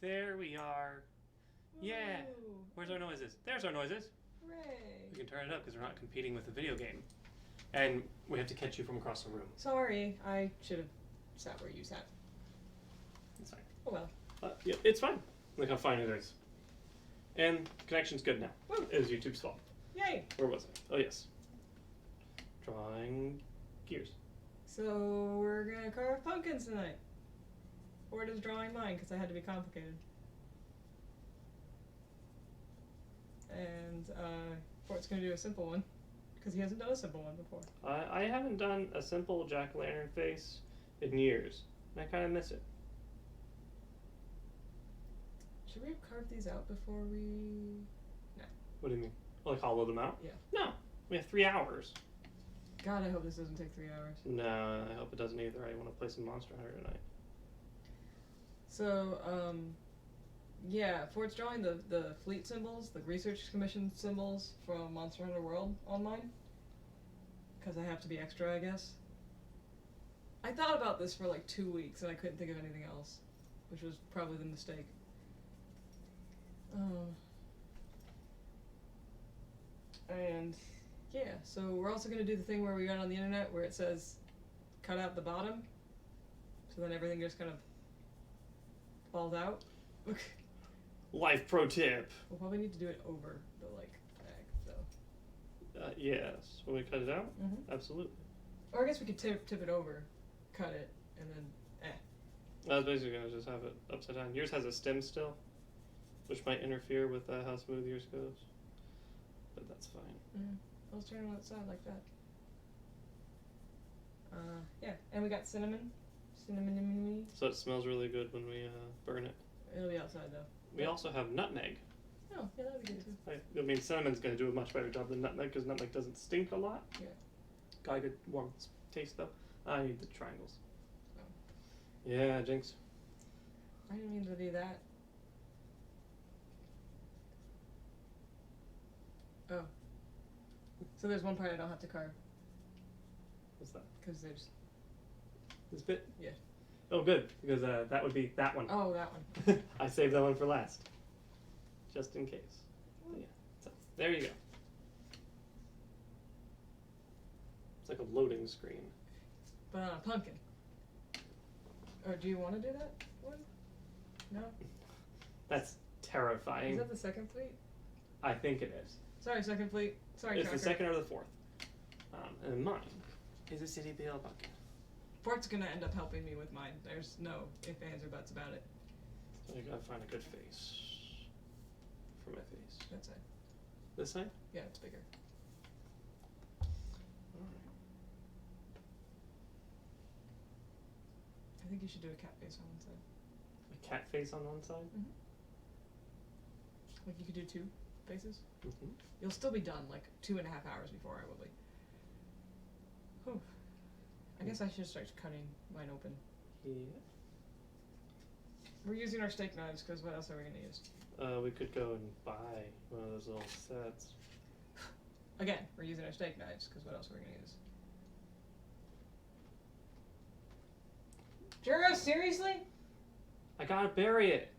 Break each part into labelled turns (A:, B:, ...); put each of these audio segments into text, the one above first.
A: There we are. Yeah.
B: Woo.
A: Where's our noises? There's our noises.
B: Hooray.
A: We can turn it up because we're not competing with the video game. And we have to catch you from across the room.
B: Sorry, I should have sat where you sat.
A: It's fine.
B: Oh well.
A: Yeah, it's fine. Look how fine it is. And the connection's good now.
B: Woo.
A: It was YouTube's fault.
B: Yay!
A: Where was I? Oh, yes. Drawing gears.
B: So we're gonna carve pumpkins tonight. Or just drawing mine, because I had to be complicated. And Fort's gonna do a simple one, because he hasn't done a simple one before.
A: I haven't done a simple jack-o'-lantern face in years. And I kind of miss it.
B: Should we have carved these out before we... No.
A: What do you mean? Like hollow them out?
B: Yeah.
A: No. We have 3 hours.
B: God, I hope this doesn't take 3 hours.
A: No, I hope it doesn't either. I want to play some Monster Hunter tonight.
B: So, yeah, Fort's drawing the fleet symbols, the research commission symbols from Monster Hunter World online. Because I have to be extra, I guess. I thought about this for like 2 weeks and I couldn't think of anything else, which was probably the mistake. And yeah, so we're also going to do the thing where we got on the internet where it says cut out the bottom, so then everything just kind of falls out.
A: Life pro tip.
B: We'll probably need to do it over the bag though.
A: Yes. When we cut it out?
B: Mm-hmm.
A: Absolutely.
B: Or I guess we could tip it over, cut it, and then
A: I was basically going to just have it upside down. Yours has a stem still, which might interfere with how smooth yours goes. But that's fine.
B: Let's turn it on its side like that. Yeah, and we got cinnamon. Cinnamon.
A: So it smells really good when we burn it.
B: It'll be outside though.
A: We also have nutmeg.
B: Oh, yeah, that'd be good too.
A: I mean, cinnamon's going to do a much better job than nutmeg because nutmeg doesn't stink a lot.
B: Yeah.
A: Got a good warm taste though. I need the triangles.
B: Oh.
A: Yeah, Jynx.
B: I didn't mean to do that. Oh. So there's one part I don't have to carve.
A: What's that?
B: Because there's...
A: This bit?
B: Yeah.
A: Oh, good, because that would be that one.
B: Oh, that one.
A: I saved that one for last, just in case. Yeah. So there you go. It's like a loading screen.
B: But on a pumpkin. Or do you want to do that one? No?
A: That's terrifying.
B: Is that the second fleet?
A: I think it is.
B: Sorry, second fleet. Sorry,
A: It's
B: tracker.
A: the second or the fourth. And mine is a city BL pumpkin.
B: Fort's gonna end up helping me with mine. There's no ifs, ands, or buts about it.
A: I gotta find a good face for my face.
B: That side.
A: This side?
B: Yeah, it's bigger.
A: Alright.
B: I think you should do a cat face on one side.
A: A cat face on one side?
B: Mm-hmm. Like you could do 2 faces.
A: Mm-hmm.
B: You'll still be done like 2.5 hours before I will be. Whew. I guess I should start cutting mine open.
A: Yeah.
B: We're using our steak knives because what else are we going to use?
A: We could go and buy one of those little sets.
B: Again, we're using our steak knives because what else are we going to use? Juro, seriously?
A: I gotta bury it.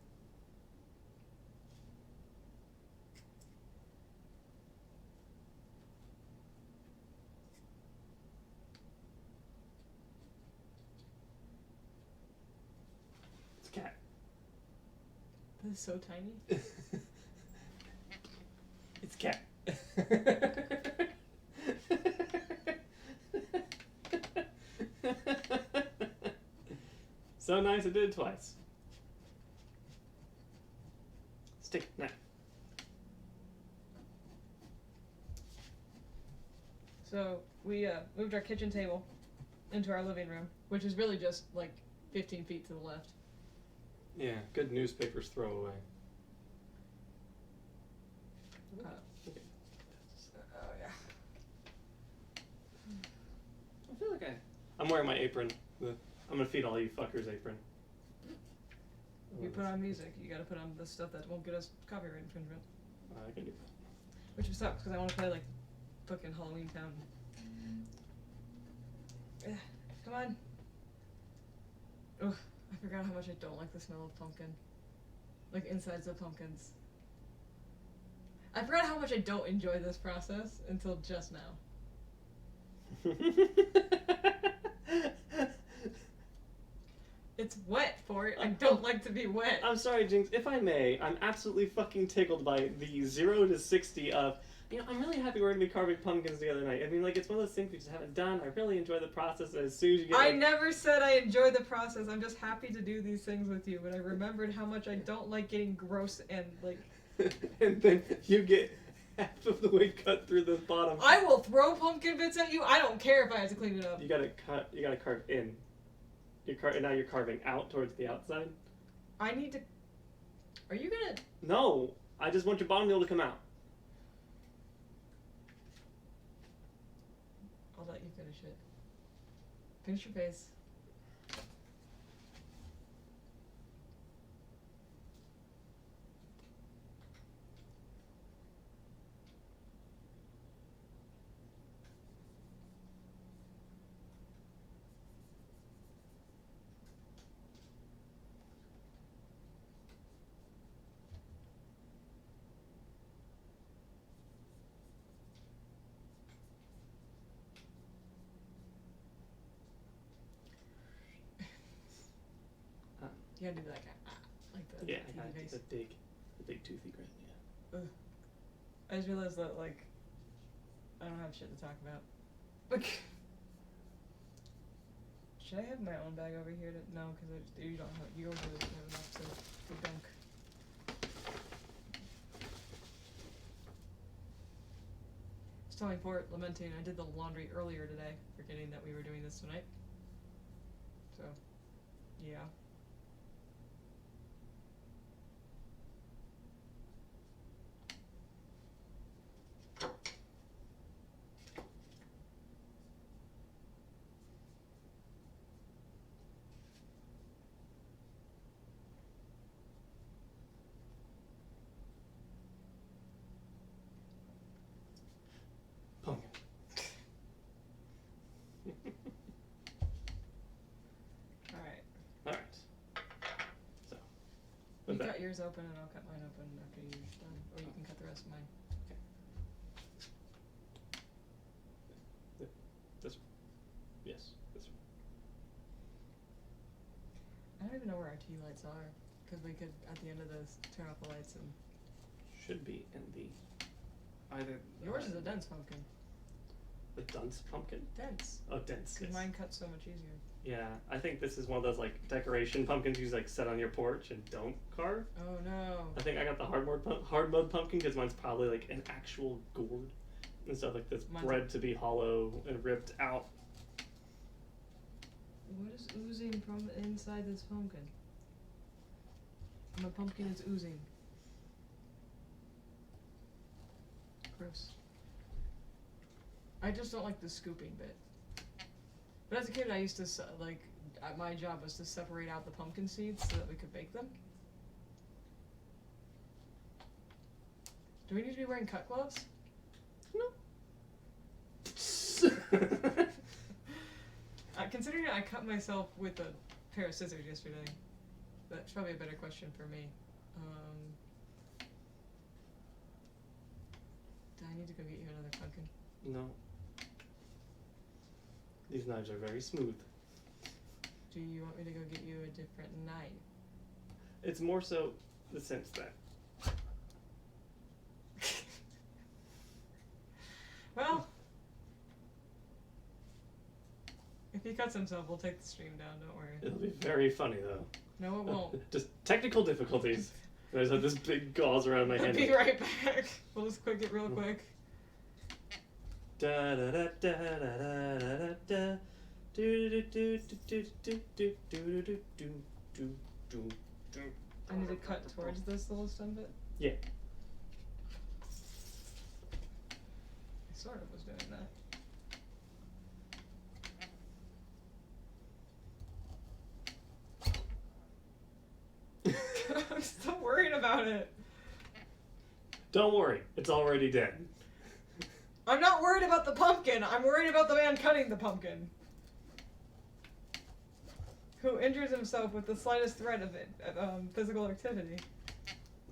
A: It's a cat.
B: That is so tiny.
A: It's a cat. So nice, I did it twice. Stick it now.
B: So we moved our kitchen table into our living room, which is really just like 15 feet to the left.
A: Yeah, good newspapers throw away. Okay.
B: Oh yeah.
A: I feel like I'm wearing my apron. I'm gonna feed all you fuckers apron.
B: If you put on music, you gotta put on the stuff that won't get us copyright infringement.
A: I can do that.
B: Which sucks, because I want to play like fucking Halloween Town. Come on. Ugh, I forgot how much I don't like the smell of pumpkin. Like insides of pumpkins. I forgot how much I don't enjoy this process until just now. It's wet, Fort. I don't like to be wet.
A: I'm sorry, Jynx. If I may, I'm absolutely fucking tickled by the 0 to 60 of, I'm really happy we're gonna be carving pumpkins the other night. I mean, like, it's one of those things we just haven't done. I really enjoy the process, and as soon as you get,
B: I never said I enjoy the process. I'm just happy to do these things with you, but I remembered how much I don't like getting gross and, like...
A: and then you get half of the way cut through the bottom.
B: I will throw pumpkin bits at you. I don't care if I have to clean it up.
A: You gotta carve in. And now you're carving out towards the outside.
B: I need to... Are you gonna...
A: No! I just want your bottom wheel to come out.
B: I'll let you finish it. Finish your face. You gotta do like the
A: Yeah,
B: toothy
A: I gotta
B: face.
A: do the big toothy grin, yeah.
B: I just realized that, like, I don't have shit to talk about. Like, should I have my own bag over here? No, because you don't have, you don't really have enough to dunk. I was telling Fort, lamenting, I did the laundry earlier today, forgetting that we were doing this tonight. So, yeah.
A: Pumpkin.
B: Alright.
A: Alright. So.
B: You
A: with that.
B: cut yours open and I'll cut mine open after you're done. Or you can cut the rest of mine.
A: This one. Yes, this one.
B: I don't even know where our tea lights are. Because we could, at the end of this, turn off the lights and...
A: Should be in the... Either...
B: Yours is a dense pumpkin.
A: The dense pumpkin?
B: Dense.
A: Oh, dense,
B: Because
A: yes.
B: mine cuts so much easier.
A: Yeah, I think this is one of those, like, decoration pumpkins you just, like, set on your porch and don't carve.
B: Oh no.
A: I think I got the hard mode pumpkin because mine's probably, like, an actual gourd. Instead of, like, this
B: Mine's
A: bred to be hollow and ripped out.
B: What is oozing from inside this pumpkin? My pumpkin is oozing. Gross. I just don't like the scooping bit. But as a kid, I used to, like, my job was to separate out the pumpkin seeds so that we could bake them. Do we need to be wearing cut gloves?
A: No.
B: Considering I cut myself with a pair of scissors yesterday, that's probably a better question for me. Do I need to go get you another pumpkin?
A: No. These knives are very smooth.
B: Do you want me to go get you a different knife?
A: It's more so the sense that.
B: Well, if he cuts himself, we'll take the stream down, don't worry.
A: It'll be very funny, though.
B: No, it won't.
A: Just technical difficulties. I just have this big gauze around my
B: I'll
A: hand.
B: be right back. We'll just quick it real quick.
A: Da da da da da da da da. Do do do do do do do do do do do do.
B: I need to cut towards this little stem bit?
A: Yeah.
B: I sort of was doing that. I'm still worried about it.
A: Don't worry, it's already dead.
B: I'm not worried about the pumpkin. I'm worried about the man cutting the pumpkin. Who injures himself with the slightest threat of physical activity.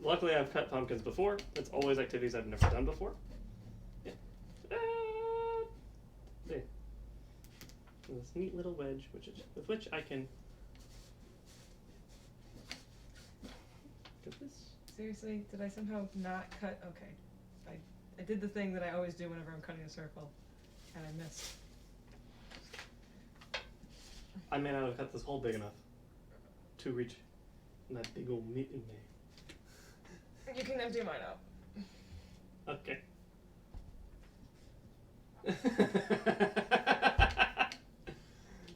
A: Luckily, I've cut pumpkins before. It's always activities I've never done before. Yeah. There. And this neat little wedge, with which I can get this.
B: Seriously, did I somehow not cut? Okay, I did the thing that I always do whenever I'm cutting a circle, and I missed.
A: I may not have cut this hole big enough to reach that big old meat in there.
B: You can empty mine out.
A: Okay.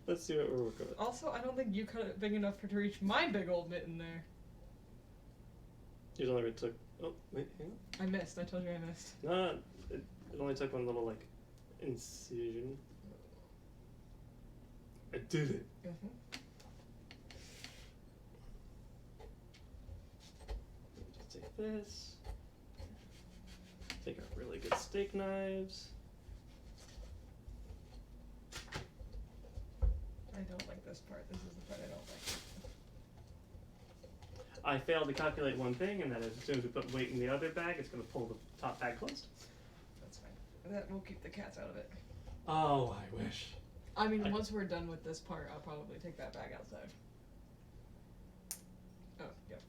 A: Let's see what we're working with.
B: Also, I don't think you cut it big enough to reach my big old mitten there.
A: Yours only took. Oh, wait, hang on.
B: I missed. I told you I missed.
A: No, it only took one little, like, incision. I did it.
B: Mm-hmm.
A: Just take this. Take our really good steak knives.
B: I don't like this part. This is the part I don't like.
A: I failed to calculate one thing, and that is as soon as we put weight in the other bag, it's going to pull the top bag closed.
B: That's fine. That will keep the cats out of it.
A: Oh, I wish.
B: I mean, once we're done with this part, I'll probably take that bag outside. Oh, yep.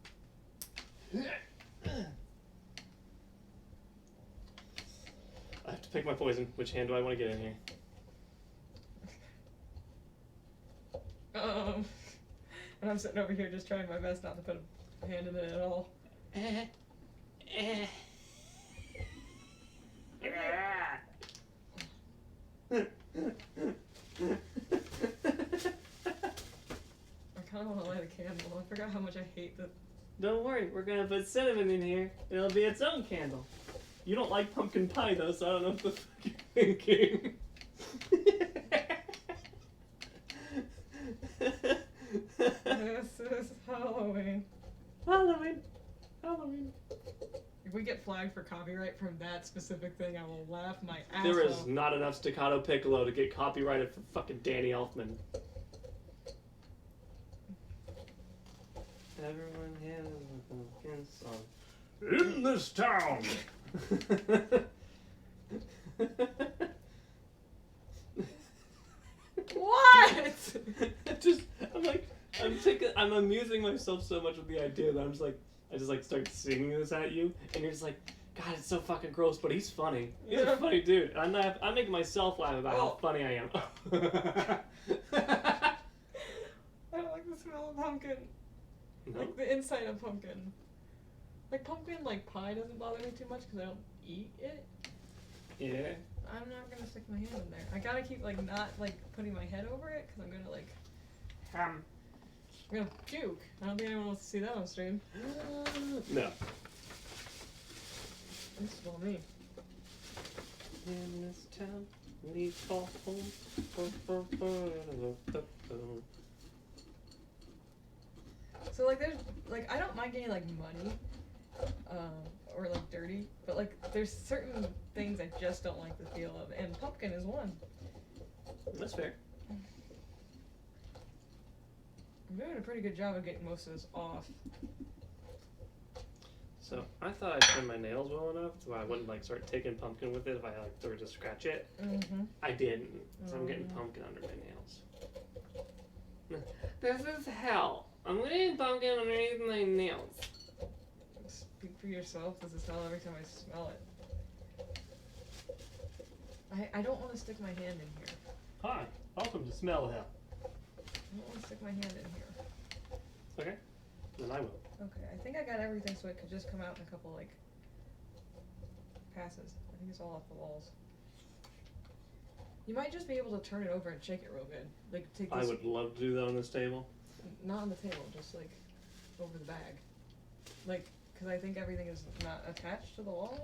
A: I have to pick my poison. Which hand do I want to get in here?
B: And I'm sitting over here just trying my best not to put a hand in it at all. I kind of want to light a candle. I forgot how much I hate the...
A: Don't worry, we're gonna put cinnamon in here. It'll be its own candle. You don't like pumpkin pie though, so I don't know what the fuck you're thinking.
B: This is Halloween.
A: Halloween. Halloween.
B: If we get flagged for copyright from that specific thing, I will laugh my ass
A: There is
B: off.
A: not enough staccato piccolo to get copyrighted for fucking Danny Elfman. Everyone has a pumpkin song in this town.
B: What?
A: I'm amusing myself so much with the idea that I just start singing this at you, and you're just like, God, it's so fucking gross, but he's funny. He's a funny dude. I'm making myself laugh about how funny I am.
B: I don't like the smell of pumpkin.
A: No?
B: Like the inside of pumpkin. Like pumpkin, like pie doesn't bother me too much because I don't eat it.
A: Yeah.
B: I'm not gonna stick my hand in there. I gotta keep like not like putting my head over it because I'm gonna like I'm gonna puke. I don't think anyone wants to see that on stream.
A: No.
B: This is all me.
A: In this town, leaves fall home.
B: So like there's like I don't mind getting like money, or like dirty, but like there's certain things I just don't like the feel of, and pumpkin is one.
A: That's fair.
B: I'm doing a pretty good job of getting most of this off.
A: So I thought I'd trim my nails well enough so I wouldn't like start taking pumpkin with it if I like were to scratch it.
B: Mm-hmm.
A: I didn't, so I'm getting pumpkin under my nails. This is hell. I'm getting pumpkin underneath my nails.
B: Speak for yourself. This is hell every time I smell it. I don't want to stick my hand in here.
A: Hi, welcome to Smell Hell.
B: I don't want to stick my hand in here.
A: Okay, then I will.
B: Okay, I think I got everything so it could just come out in a couple, like, passes. I think it's all off the walls. You might just be able to turn it over and shake it real good. Like, take this...
A: I would love to do that on this table.
B: Not on the table, just, like, over the bag. Like, because I think everything is not attached to the wall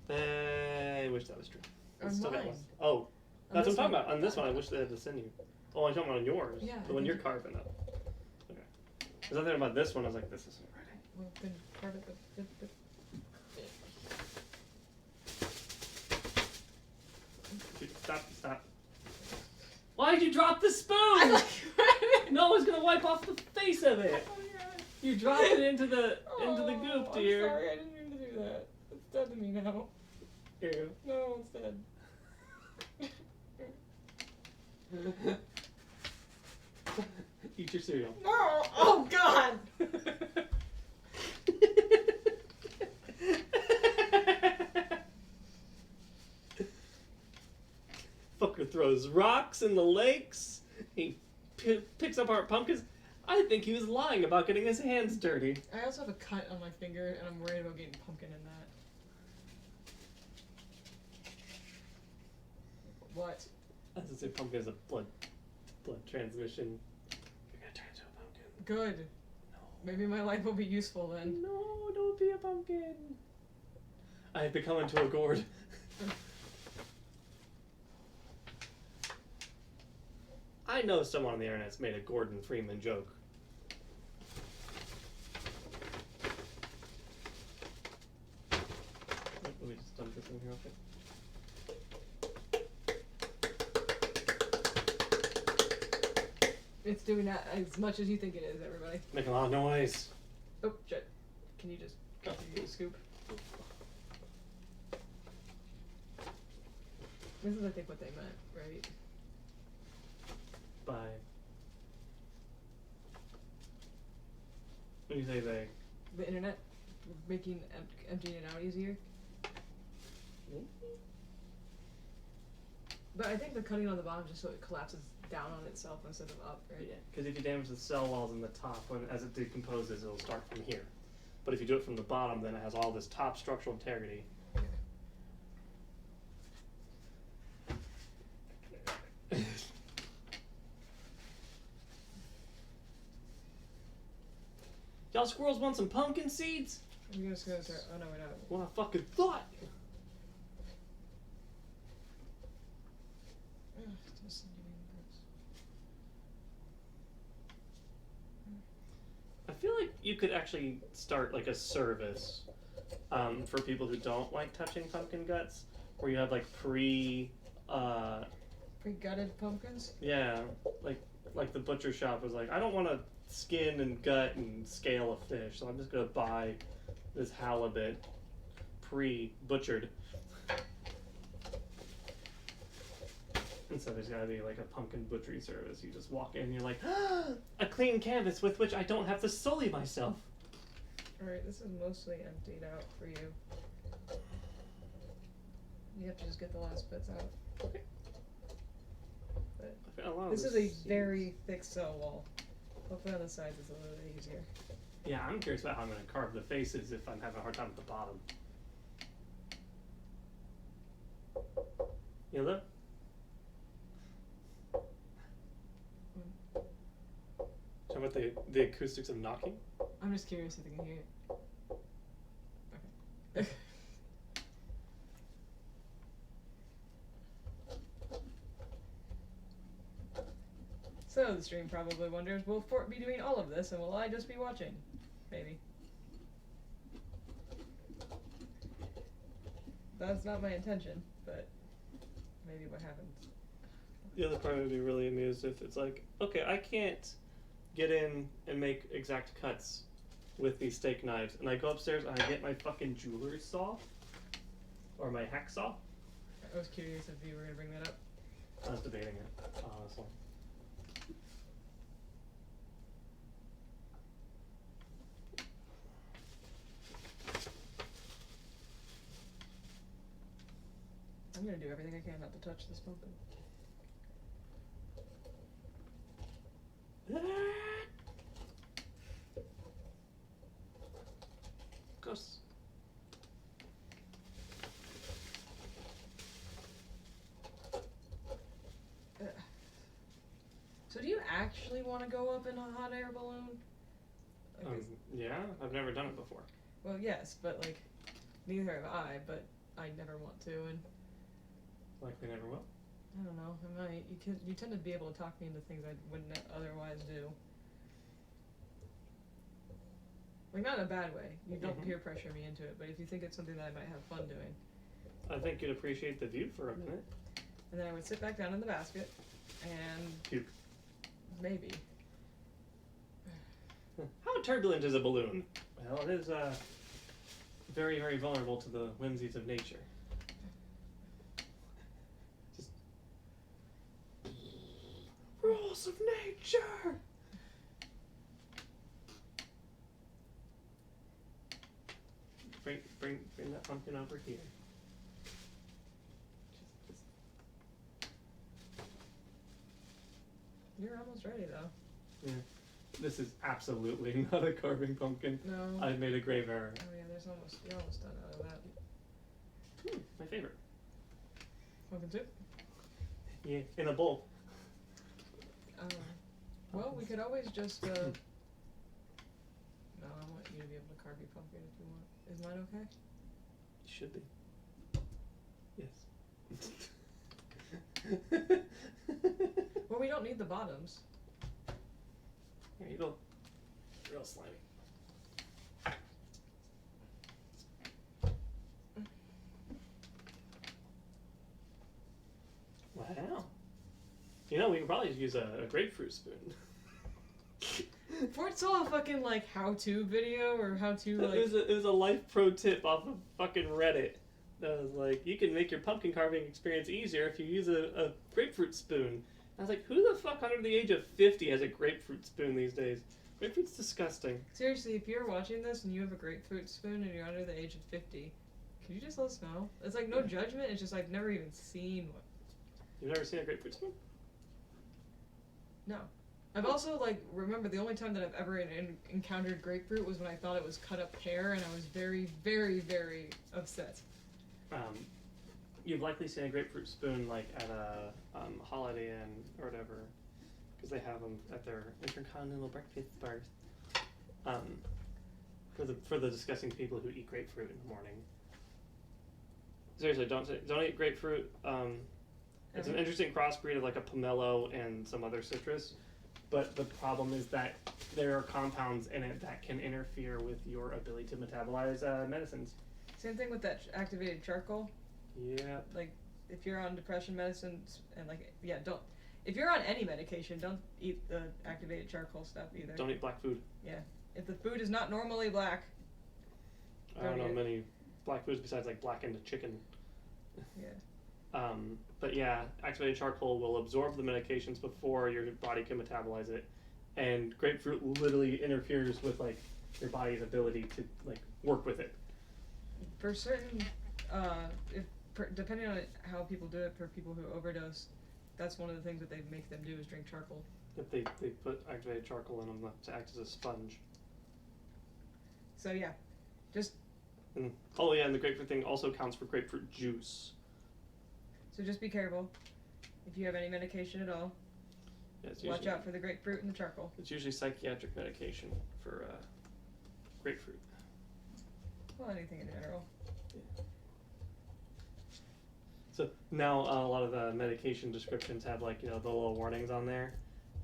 B: anymore?
A: I wish that was true.
B: On
A: Still got
B: mine.
A: one. Oh, that's what I'm talking about. On this one, I wish they had to send you. Oh, I'm talking about on yours.
B: Yeah,
A: The
B: I
A: one
B: think
A: you're
B: you-
A: carving up. Okay. Because I'm thinking about this one, I was like, this isn't right.
B: Well, then part of the
A: Stop. Why'd you drop the spoon?
B: I like
A: No one's gonna wipe off the face of it.
B: Oh, yeah.
A: You dropped it into the goop, dear.
B: I'm sorry, I didn't mean to do that. It's dead to me now.
A: Ew.
B: No, it's dead.
A: Eat your cereal.
B: No! Oh, God!
A: Fucker throws rocks in the lakes. He picks up our pumpkins. I think he was lying about getting his hands dirty.
B: I also have a cut on my finger, and I'm worried about getting pumpkin in that. What?
A: I was gonna say pumpkin is a blood transmission. You're gonna turn into a pumpkin.
B: Good.
A: No.
B: Maybe my life will be useful then.
A: No, don't be a pumpkin. I have become into a gourd. I know someone on the internet's made a Gordon Freeman joke. Let me just dump this in here, okay?
B: It's doing that as much as you think it is, everybody.
A: Making a lot of noise.
B: Oh, shit. Can you just continue to scoop? This is, I think, what they meant, right?
A: By. What do you say they?
B: The internet making emptying it out easier. But I think the cutting on the bottom just so it collapses down on itself instead of up, right?
A: Yeah, because if you damage the cell walls in the top, as it decomposes, it'll start from here. But if you do it from the bottom, then it has all this top structural integrity. Y'all squirrels want some pumpkin seeds?
B: I'm just gonna start. Oh no, we're not.
A: What I fucking thought! I feel like you could actually start like a service for people who don't like touching pumpkin guts, where you have like
B: Pre-gutted pumpkins?
A: yeah, like the butcher shop was like, I don't want to skin and gut and scale a fish, so I'm just gonna buy this halibut pre-butchered. And so there's gotta be like a pumpkin butchery service. You just walk in and you're like, ah, a clean canvas with which I don't have to sully myself.
B: Alright, this is mostly emptied out for you. You have to just get the last bits out.
A: Okay.
B: But this is a very thick cell wall. Hopefully on the sides it's a little bit easier.
A: Yeah, I'm curious about how I'm gonna carve the faces if I'm having a hard time at the bottom. You know that? Talk about the acoustics of knocking?
B: I'm just curious if you can hear it. Okay. So the stream probably wonders, will Fort be doing all of this and will I just be watching? Maybe. That's not my intention, but maybe what happens.
A: The other part would be really amused if it's like, okay, I can't get in and make exact cuts with these steak knives, and I go upstairs and I get my fucking jeweler's saw or my hacksaw.
B: I was curious if you were gonna bring that up.
A: I was debating it, honestly.
B: I'm gonna do everything I can not to touch this pumpkin.
A: Ghosts.
B: So do you actually want to go up in a hot air balloon? Like
A: Yeah, I've never done it before.
B: well, yes, but like, neither have I, but I never want to, and
A: Likely never will.
B: I don't know, I might. You tend to be able to talk me into things I wouldn't otherwise do. Like, not in a bad way. You don't peer pressure me into it, but if you think it's something that I might have fun doing.
A: I think you'd appreciate the view for a minute.
B: And then I would sit back down in the basket, and
A: Puke.
B: maybe.
A: How turbulent is a balloon? Well, it is very, very vulnerable to the whimsies of nature. Just rules of nature. Bring that pumpkin over here. Just.
B: You're almost ready though.
A: Yeah. This is absolutely not a carving pumpkin.
B: No.
A: I've made a grave error.
B: Oh yeah, you're almost done out of that.
A: My favorite.
B: Pumpkin soup?
A: Yeah, in a bowl.
B: Well, we could always just, no, I want you to be able to carve your pumpkin if you want. Is mine okay?
A: It should be. Yes.
B: Well, we don't need the bottoms.
A: Here you go. Real slimy. Wow. You know, we could probably use a grapefruit spoon.
B: Fort saw a fucking, like, how-to video, or how-to, like...
A: It was a life pro tip off of fucking Reddit. That was like, you can make your pumpkin carving experience easier if you use a grapefruit spoon. I was like, who the fuck under the age of 50 has a grapefruit spoon these days? Grapefruit's disgusting.
B: Seriously, if you're watching this and you have a grapefruit spoon and you're under the age of 50, can you just let us know? It's like no judgment, it's just I've never even seen one.
A: You've never seen a grapefruit spoon?
B: No. I've also, like, remember the only time that I've ever encountered grapefruit was when I thought it was cut up pear, and I was very, very, very upset.
A: You've likely seen a grapefruit spoon, like, at a Holiday Inn or whatever, because they have them at their intercontinental breakfast bars. For the disgusting people who eat grapefruit in the morning. Seriously, don't eat grapefruit. It's an interesting crossbreed of like a pomelo and some other citrus, but the problem is that there are compounds in it that can interfere with your ability to metabolize medicines.
B: Same thing with that activated charcoal.
A: Yeah.
B: Like, if you're on depression medicines and like, yeah, don't. If you're on any medication, don't eat the activated charcoal stuff either.
A: Don't eat black food.
B: Yeah. If the food is not normally black.
A: I don't know many black foods besides like blackened chicken.
B: Yeah.
A: But yeah, activated charcoal will absorb the medications before your body can metabolize it, and grapefruit literally interferes with like your body's ability to like work with it.
B: For certain, depending on how people do it, for people who overdose, that's one of the things that they make them do is drink charcoal.
A: If they put activated charcoal in them to act as a sponge.
B: So yeah, just.
A: And, oh yeah, and the grapefruit thing also counts for grapefruit juice.
B: So just be careful. If you have any medication at all, watch out for the grapefruit and the charcoal.
A: It's usually psychiatric medication for grapefruit.
B: Well, anything in general.
A: Yeah. So now a lot of the medication descriptions have like, you know, the little warnings on there,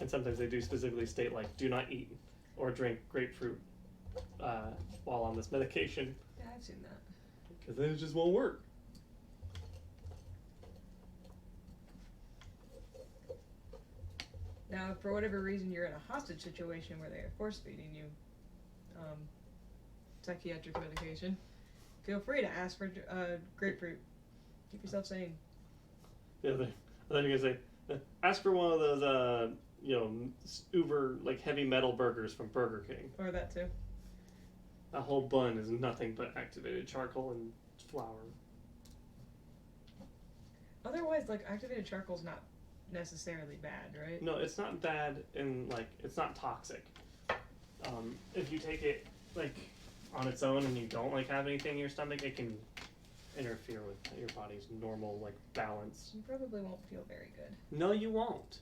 A: and sometimes they do specifically state like, do not eat or drink grapefruit while on this medication.
B: Yeah, I've seen that.
A: Because then it just won't work.
B: Now, if for whatever reason you're in a hostage situation where they are force feeding you psychiatric medication, feel free to ask for grapefruit. Keep yourself sane.
A: Yeah, then you're gonna say, ask for one of those, you know, uber like heavy metal burgers from Burger King.
B: Or that too.
A: A whole bun is nothing but activated charcoal and flour.
B: Otherwise, like, activated charcoal's not necessarily bad, right?
A: No, it's not bad and like it's not toxic. If you take it like on its own and you don't like have anything in your stomach, it can interfere with your body's normal like balance.
B: You probably won't feel very good.
A: No, you won't,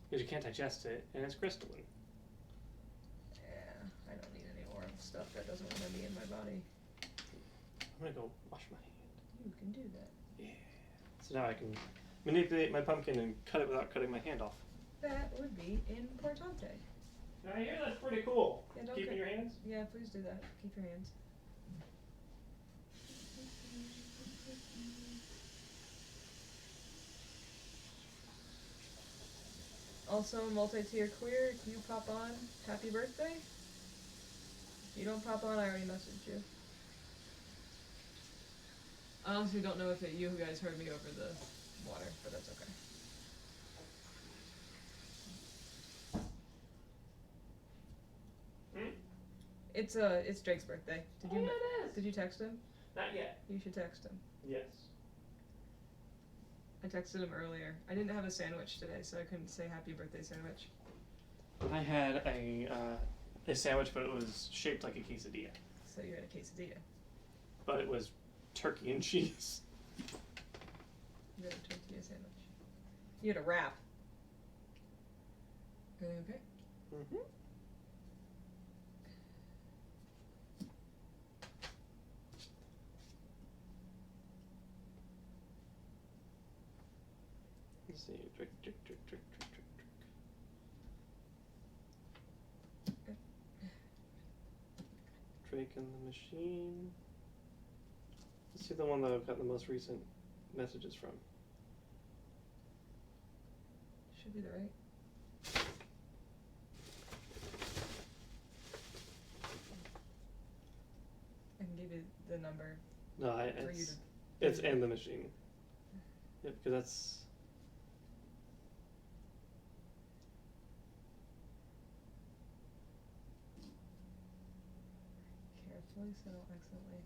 A: because you can't digest it and it's crystalline.
B: Yeah, I don't need any more stuff that doesn't want to be in my body.
A: I'm gonna go wash my hand.
B: You can do that.
A: Yeah. So now I can manipulate my pumpkin and cut it without cutting my hand off.
B: That would be importante.
A: I hear that's pretty cool.
B: Yeah, don't
A: Keeping your hands?
B: Yeah, please do that. Keep your hands. Also, multi-tier queer, if you pop on, happy birthday. If you don't pop on, I already messaged you. I honestly don't know if you guys heard me over the water, but that's okay. It's Drake's birthday.
A: It is.
B: Did you text him?
A: Not yet.
B: You should text him.
A: Yes.
B: I texted him earlier. I didn't have a sandwich today, so I couldn't say happy birthday sandwich.
A: I had a sandwich, but it was shaped like a quesadilla.
B: So you had a quesadilla.
A: But it was turkey and cheese.
B: You had a tortilla sandwich. You had a wrap. Okay.
A: Mm-hmm. Let's see. Drake. Drake and the Machine. Let's see the one that I've got the most recent messages from.
B: Should be the right. I can give you the number.
A: No, it's and the Machine. Yeah, because that's.
B: Carefully so I don't accidentally.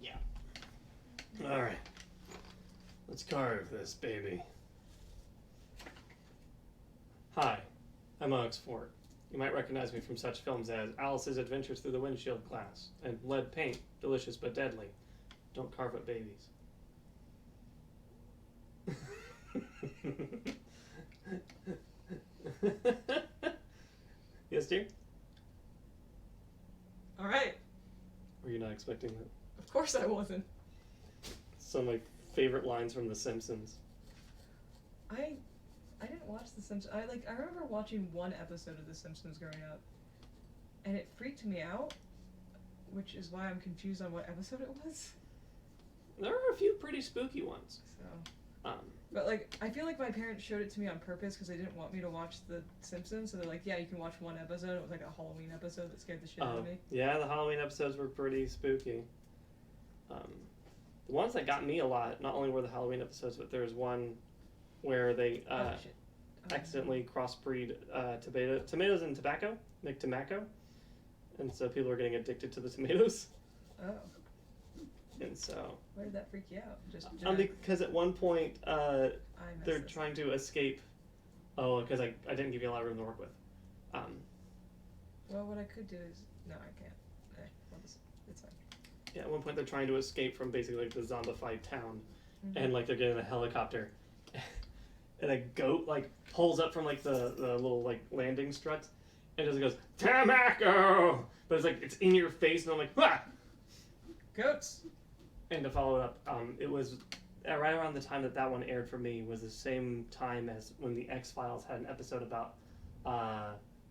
A: Yeah. All right. Let's carve this baby. Hi, I'm Alex Ford. You might recognize me from such films as Alice's Adventures Through the Windshield Glass and Lead Paint, Delicious but Deadly. Don't carve up babies. Yes, dear?
B: All right.
A: Were you not expecting that?
B: Of course I wasn't.
A: Some of my favorite lines from The Simpsons.
B: I didn't watch The Simpsons. I remember watching one episode of The Simpsons growing up, and it freaked me out, which is why I'm confused on what episode it was.
A: There are a few pretty spooky ones.
B: So. But I feel like my parents showed it to me on purpose because they didn't want me to watch The Simpsons. So they're like, "Yeah, you can watch one episode." It was like a Halloween episode that scared the shit out of me.
A: Yeah, the Halloween episodes were pretty spooky. The ones that got me a lot, not only were the Halloween episodes, but there was one where they accidentally crossbreed tomatoes and tobacco, make tobacco, and so people are getting addicted to the tomatoes.
B: Oh.
A: And so.
B: Why did that freak you out? Just
A: because at one point they're trying to escape. Oh, because I didn't give you a lot of room to work with.
B: Well, what I could do is no, I can't. It's fine.
A: Yeah, at one point they're trying to escape from basically the zombified town,
B: Mm-hmm.
A: and they're getting in a helicopter, and a goat pulls up from the little landing struts, and just goes tobacco, but it's in your face, and I'm like, ah!
B: Goats.
A: And to follow it up, it was right around the time that one aired for me was the same time as when the X-Files had an episode about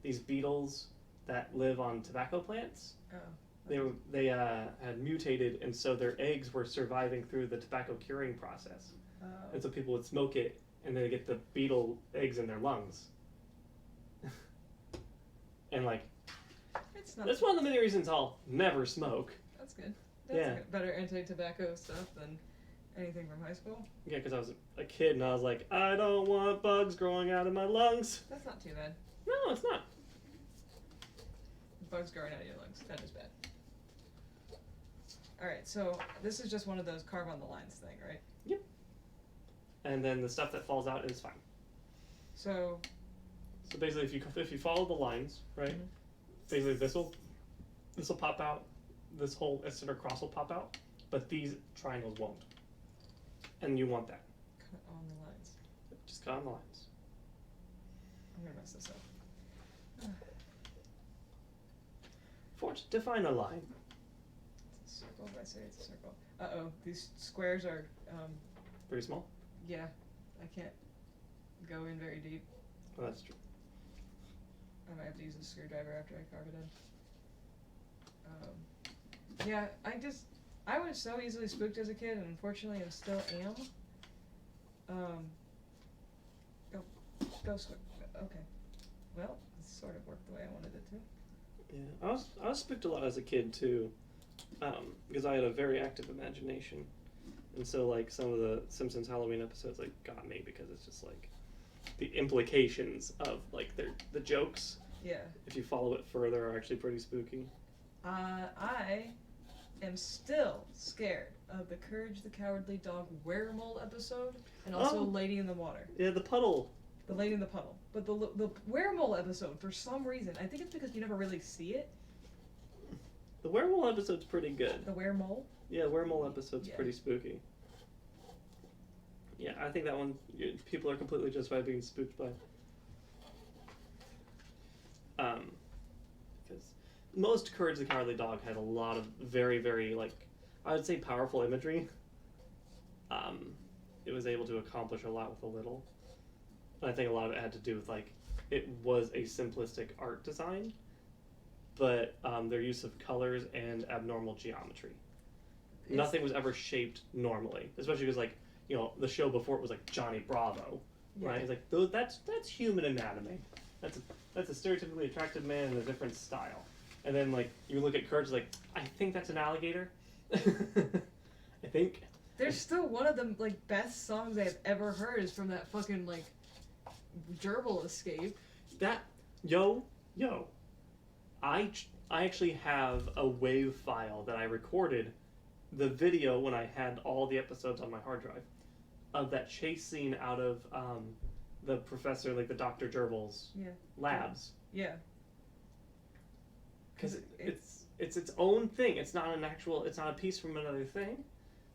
A: these beetles that live on tobacco plants.
B: Oh.
A: They had mutated, and so their eggs were surviving through the tobacco curing process.
B: Oh.
A: And so people would smoke it, and then they get the beetle eggs in their lungs. And that's one of the many reasons I'll never smoke.
B: That's good. That's better anti-tobacco stuff than anything from high school.
A: Yeah, because I was a kid and I was like, I don't want bugs growing out of my lungs.
B: That's not too bad.
A: No, it's not.
B: Bugs growing out of your lungs. That is bad. Alright, so this is just one of those carve on the lines thing, right?
A: Yep. And then the stuff that falls out is fine.
B: So
A: basically, if you follow the lines, right? Mm-hmm. Basically, this will pop out. This whole center cross will pop out, but these triangles won't. And you want that.
B: Cut on the lines.
A: Just cut on the lines.
B: I'm gonna mess this up.
A: Fort, define a line.
B: It's a circle. If I say it's a circle. Uh-oh, these squares are
A: Pretty small?
B: Yeah, I can't go in very deep.
A: Well, that's true.
B: I might have to use a screwdriver after I carve it in. Yeah, I was so easily spooked as a kid, and unfortunately I still am. Go swim. Okay. Well, it sort of worked the way I wanted it to.
A: Yeah, I was spooked a lot as a kid too, because I had a very active imagination, and so like some of the Simpsons Halloween episodes like got me because it's just like the implications of like the jokes.
B: Yeah.
A: If you follow it further, are actually pretty spooky.
B: I am still scared of the Courage the Cowardly Dog Weremole episode, and also Lady in the Water.
A: Yeah, the puddle.
B: The Lady in the Puddle. But the Weremole episode, for some reason, I think it's because you never really see it.
A: The Weremole episode's pretty good.
B: The Weremole?
A: Yeah, Weremole episode's pretty spooky. Yeah, I think that one, people are completely justified being spooked by. Because most Courage the Cowardly Dog had a lot of very, very, like, I would say powerful imagery. It was able to accomplish a lot with a little. And I think a lot of it had to do with, like, it was a simplistic art design, but their use of colors and abnormal geometry. Nothing was ever shaped normally, especially because, like, you know, the show before it was like Johnny Bravo, right? It's like that's human anatomy. That's a stereotypically attractive man in a different style. And then like you look at Courage, like I think that's an alligator. I think.
B: There's still one of the like best songs I've ever heard is from that fucking like gerbil escape.
A: That I actually have a WAV file that I recorded the video when I had all the episodes on my hard drive of that chase scene out of the professor, like the Dr. Gerbil's labs.
B: Yeah.
A: Because it's its own thing. It's not it's not a piece from another thing.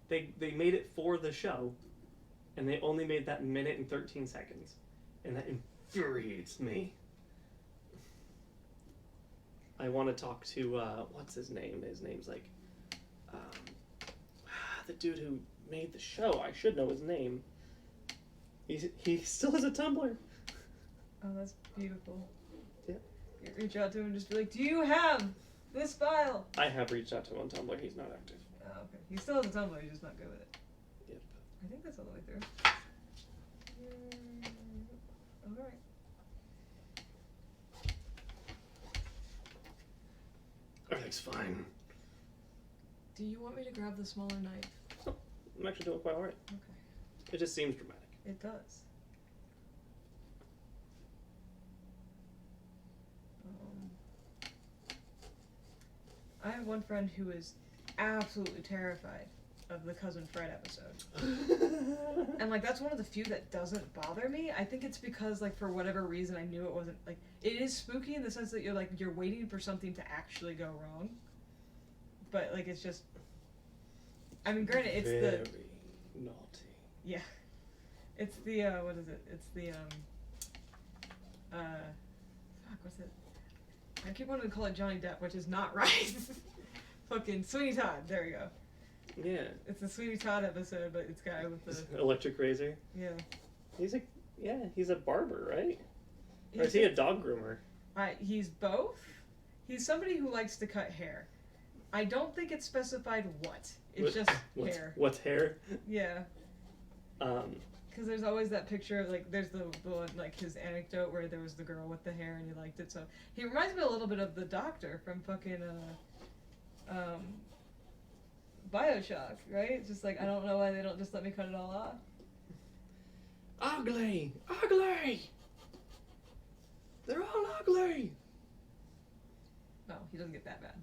A: They made it for the show, and they only made that minute and 13 seconds. And that infuriates me. I want to talk to, what's his name? His name's like, the dude who made the show. I should know his name. He still has a Tumblr.
B: Oh, that's beautiful.
A: Yeah.
B: You reach out to him and just be like, do you have this file?
A: I have reached out to him on Tumblr. He's not active.
B: Oh, okay. He still has a Tumblr. He's just not good with it.
A: Yep.
B: I think that's all the way through. Alright.
A: Everything's fine.
B: Do you want me to grab the smaller knife?
A: Oh, I'm actually doing quite alright.
B: Okay.
A: It just seems dramatic.
B: It does. I have one friend who is absolutely terrified of the Cousin Fred episode. And like that's one of the few that doesn't bother me. I think it's because like for whatever reason I knew it wasn't like it is spooky in the sense that you're waiting for something to actually go wrong. But like it's just I mean granted it's
A: very naughty.
B: Yeah. It's the what is it? It's the fuck, what's it? I keep wanting to call it Johnny Depp, which is not right. Fucking Sweeney Todd, there we go.
A: Yeah.
B: It's the Sweeney Todd episode, but it's guy with the
A: electric razor.
B: Yeah.
A: He's a barber, right? Or is he a dog groomer?
B: He's both. He's somebody who likes to cut hair. I don't think it's specified what. It's just hair.
A: What's hair?
B: Yeah. Because there's always that picture of like there's the one like his anecdote where there was the girl with the hair and he liked it, so he reminds me a little bit of the doctor from fucking BioShock, right? It's just like I don't know why they don't just let me cut it all off.
A: Ugly! They're all ugly!
B: No, he doesn't get that bad.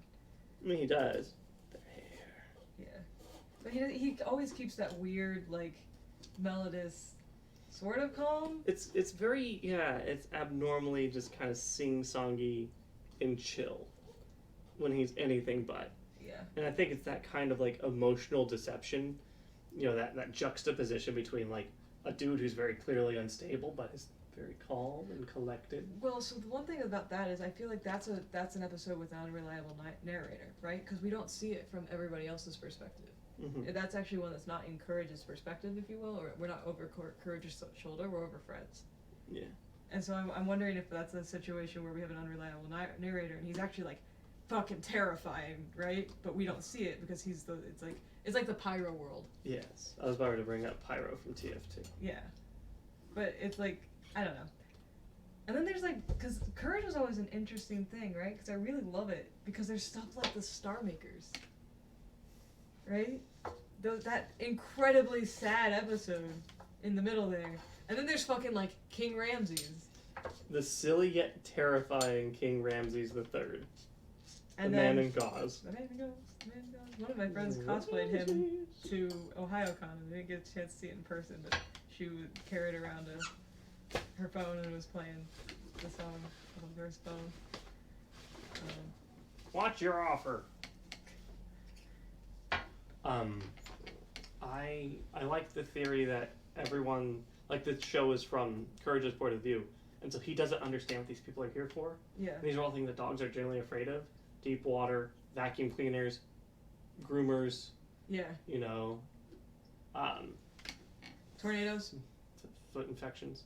A: I mean, he does. Their hair.
B: Yeah. But he always keeps that weird, like, melodious sort of calm.
A: It's very, it's abnormally just kind of sing-songy and chill when he's anything but.
B: Yeah.
A: And I think it's that kind of, like, emotional deception, you know, that juxtaposition between, like, a dude who's very clearly unstable but is very calm and collected.
B: Well, so the one thing about that is I feel like that's an episode with an unreliable narrator, right? Because we don't see it from everybody else's perspective. Mm-hmm. That's actually one that's not in Courage's perspective, if you will, or we're not over Courage's shoulder, we're over Fred's.
A: Yeah.
B: And so I'm wondering if that's a situation where we have an unreliable narrator and he's actually like fucking terrifying, right? But we don't see it because he's the. It's like the Pyro world.
A: Yes, I was about to bring up Pyro from TF2.
B: Yeah, but it's like I don't know. And then there's like, because Courage was always an interesting thing, right? Because I really love it because there's stuff like the Star Makers, right? That incredibly sad episode in the middle there, and then there's fucking like King Ramses.
A: The silly yet terrifying King Ramses III.
B: And
A: the
B: then,
A: Man in Gauze.
B: The Man in Gauze. The Man in Gauze. One of my friends cosplayed him to OhioCon and didn't get a chance to see it in person, but she carried around her phone and was playing the song on her phone.
A: What's your offer? I like the theory that everyone, like the show is from Courage's point of view, and so he doesn't understand what these people are here for.
B: Yeah.
A: And these are all things that dogs are generally afraid of. Deep water, vacuum cleaners, groomers.
B: Yeah.
A: You know,
B: tornadoes.
A: Foot infections.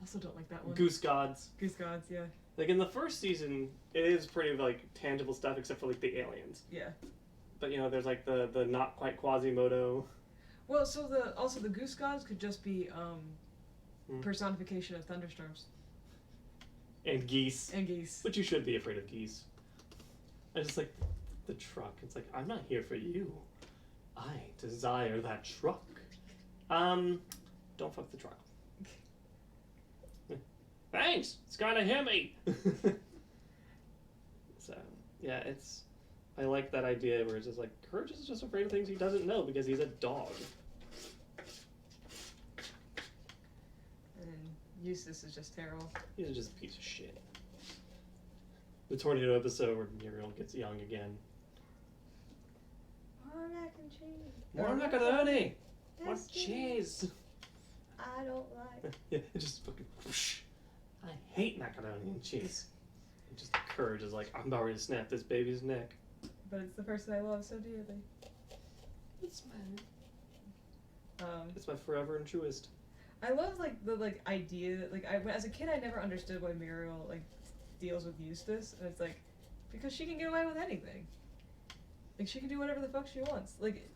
B: Also don't like that one.
A: Goose gods.
B: Goose gods, yeah.
A: Like in the first season, it is pretty like tangible stuff except for like the aliens.
B: Yeah.
A: But you know, there's like the not quite Quasimodo.
B: Well, so the goose gods could just be personification of thunderstorms.
A: And geese.
B: And geese.
A: But you should be afraid of geese. I just like the truck. It's like, I'm not here for you. I desire that truck. Don't fuck the truck. Thanks! It's kinda himmy! So, yeah, I like that idea where it's just like, Courage is just afraid of things he doesn't know because he's a dog.
B: And Eustace is just terrible.
A: He's just a piece of shit. The tornado episode where Muriel gets young again.
B: More mac and cheese.
A: More macaroni! More cheese!
B: I don't like.
A: Yeah, it just fucking whoosh. I hate macaroni and cheese. And just Courage is like, I'm about ready to snap this baby's neck.
B: But it's the person I love so dearly.
A: It's my forever and truest.
B: I love like the idea like as a kid I never understood why Muriel like deals with Eustace, and it's like because she can get away with anything. Like she can do whatever the fuck she wants. Like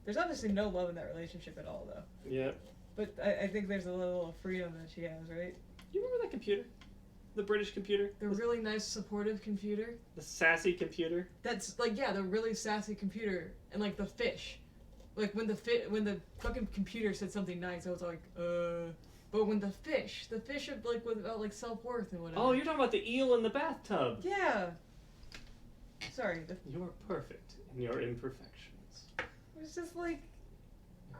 B: there's obviously no love in that relationship at all though.
A: Yeah.
B: But I think there's a little freedom that she has, right?
A: You remember that computer? The British computer?
B: The really nice supportive computer?
A: The sassy computer?
B: That's like the really sassy computer, and like the fish. Like when the fucking computer said something nice, I was like, But when the fish like about like self-worth and whatever.
A: Oh, you're talking about the eel in the bathtub.
B: Yeah. Sorry.
A: You're perfect in your imperfections.
B: It was just like,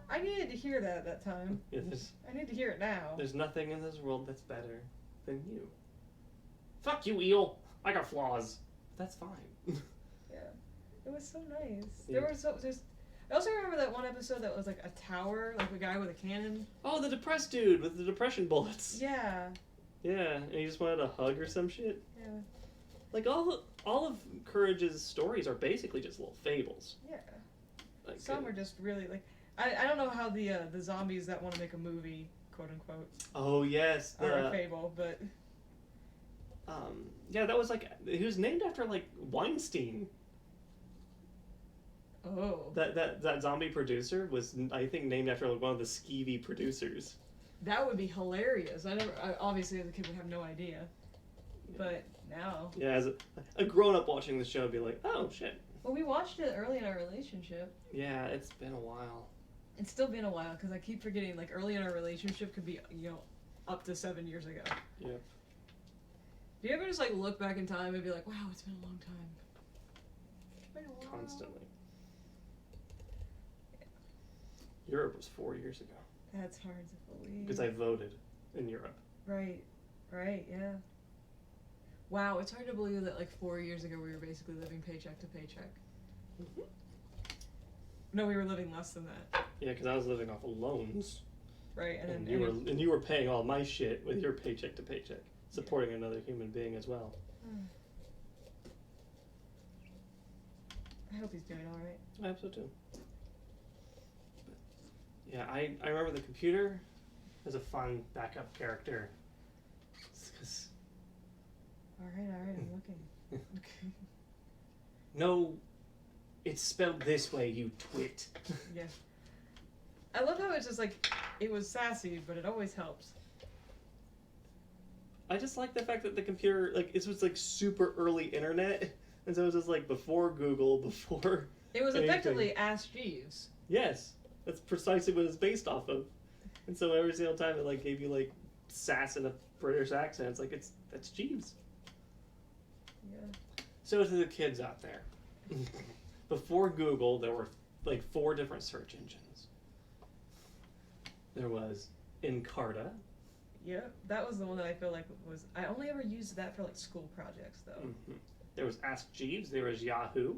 B: I needed to hear that at that time.
A: Yeah,
B: I need to hear it now.
A: There's nothing in this world that's better than you. Fuck you, eel. I got flaws. That's fine.
B: Yeah. It was so nice.
A: Yeah.
B: I also remember that one episode that was like a tower, like a guy with a cannon.
A: Oh, the depressed dude with the depression bullets.
B: Yeah.
A: Yeah, and he just wanted a hug or some shit.
B: Yeah.
A: Like all of Courage's stories are basically just little fables.
B: Yeah.
A: Like,
B: Some are just really like I don't know how the zombies that want to make a movie, quote unquote.
A: Oh yes,
B: are a fable, but.
A: Yeah, that was like he was named after like Weinstein.
B: Oh.
A: That zombie producer was, I think, named after like one of the skeevy producers.
B: That would be hilarious. Obviously as a kid would have no idea, but now.
A: Yeah, as a grown up watching the show, would be like, oh shit.
B: Well, we watched it early in our relationship.
A: Yeah, it's been a while.
B: It's still been a while because I keep forgetting. Like early in our relationship could be up to 7 years ago.
A: Yeah.
B: Do you ever just like look back in time and be like, wow, it's been a long time? It's been a while.
A: Constantly. Europe was 4 years ago.
B: That's hard to believe.
A: Because I voted in Europe.
B: Right, yeah. Wow, it's hard to believe that like 4 years ago we were basically living paycheck to paycheck.
A: Mm-hmm.
B: No, we were living less than that.
A: Yeah, because I was living off of loans.
B: Right,
A: and you were paying all my shit with your paycheck to paycheck, supporting another human being as well.
B: I hope he's doing all right.
A: I hope so too. But, yeah, I remember the computer as a fun backup character.
B: All right, I'm looking.
A: No, it's spelled this way, you twit.
B: Yeah. I love how it's just like, it was sassy, but it always helps.
A: I just like the fact that the computer, like, it was like super early internet, and so it was just like before Google, before.
B: It was
A: anything.
B: effectively Ask Jeeves.
A: Yes, that's precisely what it's based off of, and so every single time it like gave you like sass in a British accent, it's like that's Jeeves.
B: Yeah.
A: So to the kids out there, before Google, there were like 4 different search engines. There was Encarta.
B: Yeah, that was the one that I feel like was. I only ever used that for like school projects though.
A: Mm-hmm. There was Ask Jeeves. There was Yahoo.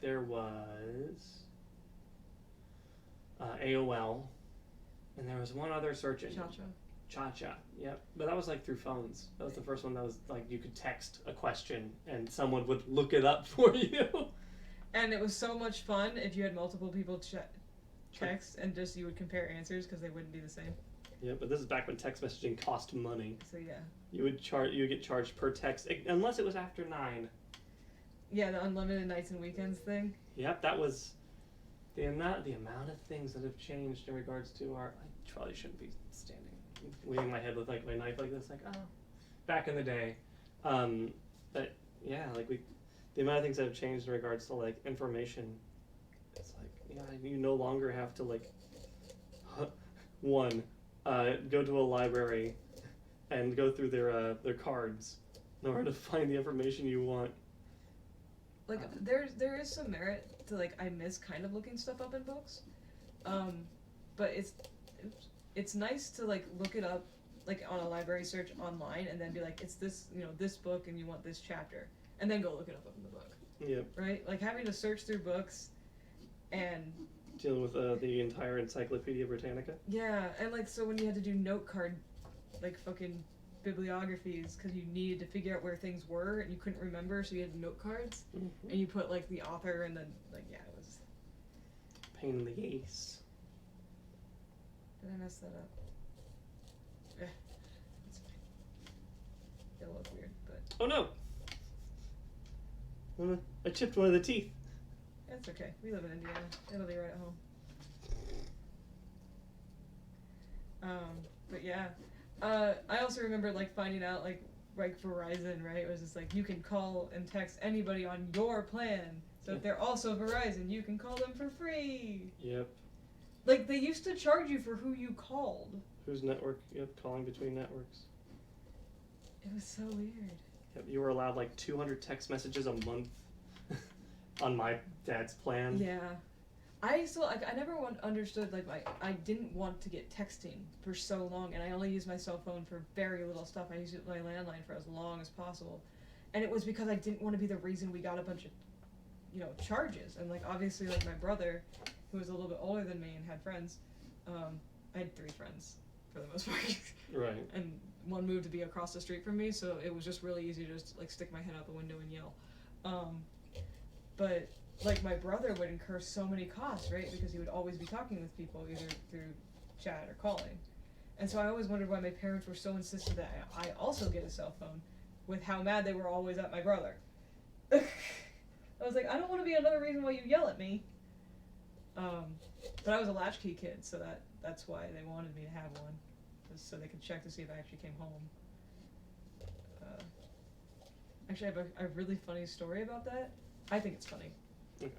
A: There was AOL, and there was one other search engine. Cha-Cha. Yep. But that was like through phones. That was the first one that was like you could text a question and someone would look it up for you.
B: And it was so much fun if you had multiple people text and just you would compare answers because they wouldn't be the same.
A: Yeah, but this is back when text messaging cost money.
B: So yeah.
A: You would get charged per text unless it was after 9.
B: Yeah, the unlimited nights and weekends thing.
A: Yep, that was the amount of things that have changed in regards to our. I probably shouldn't be standing, waving my head with like my knife like this, like oh, back in the day. But yeah, like the amount of things that have changed in regards to like information. It's like you no longer have to like go to a library and go through their cards in order to find the information you want.
B: Like there is some merit to like I miss kind of looking stuff up in books, but it's nice to like look it up like on a library search online and then be like it's this this book and you want this chapter and then go look it up in the book.
A: Yep.
B: Right, like having to search through books and
A: dealing with the entire Encyclopedia Britannica.
B: Yeah, and like so when you had to do note card, like fucking bibliographies because you needed to figure out where things were and you couldn't remember, so you had note cards and you put like the author and then like it was
A: pain in the ass.
B: Did I mess that up? It's fine. It'll look weird, but
A: oh no! I chipped one of the teeth.
B: That's okay. We live in Indiana. It'll be right at home. But yeah. I also remember like finding out like Verizon, right? It was just like you can call and text anybody on your plan. So if they're also Verizon, you can call them for free.
A: Yep.
B: Like they used to charge you for who you called.
A: Whose network? Yep, calling between networks.
B: It was so weird.
A: Yep, you were allowed like 200 text messages a month on my dad's plan.
B: Yeah. I never understood like I didn't want to get texting for so long, and I only used my cell phone for very little stuff. I used my landline for as long as possible, and it was because I didn't want to be the reason we got a bunch of, charges. And like obviously like my brother, who was a little bit older than me and had friends, I had 3 friends for the most part.
A: Right.
B: And one moved to be across the street from me, so it was just really easy to just like stick my head out the window and yell. But like my brother would incur so many costs, right? Because he would always be talking with people either through chat or calling. And so I always wondered why my parents were so insistent that I also get a cell phone, with how mad they were always at my brother. I was like, I don't want to be another reason why you yell at me. But I was a latchkey kid, so that's why they wanted me to have one, just so they could check to see if I actually came home. Actually, I have a really funny story about that. I think it's funny.
A: Okay.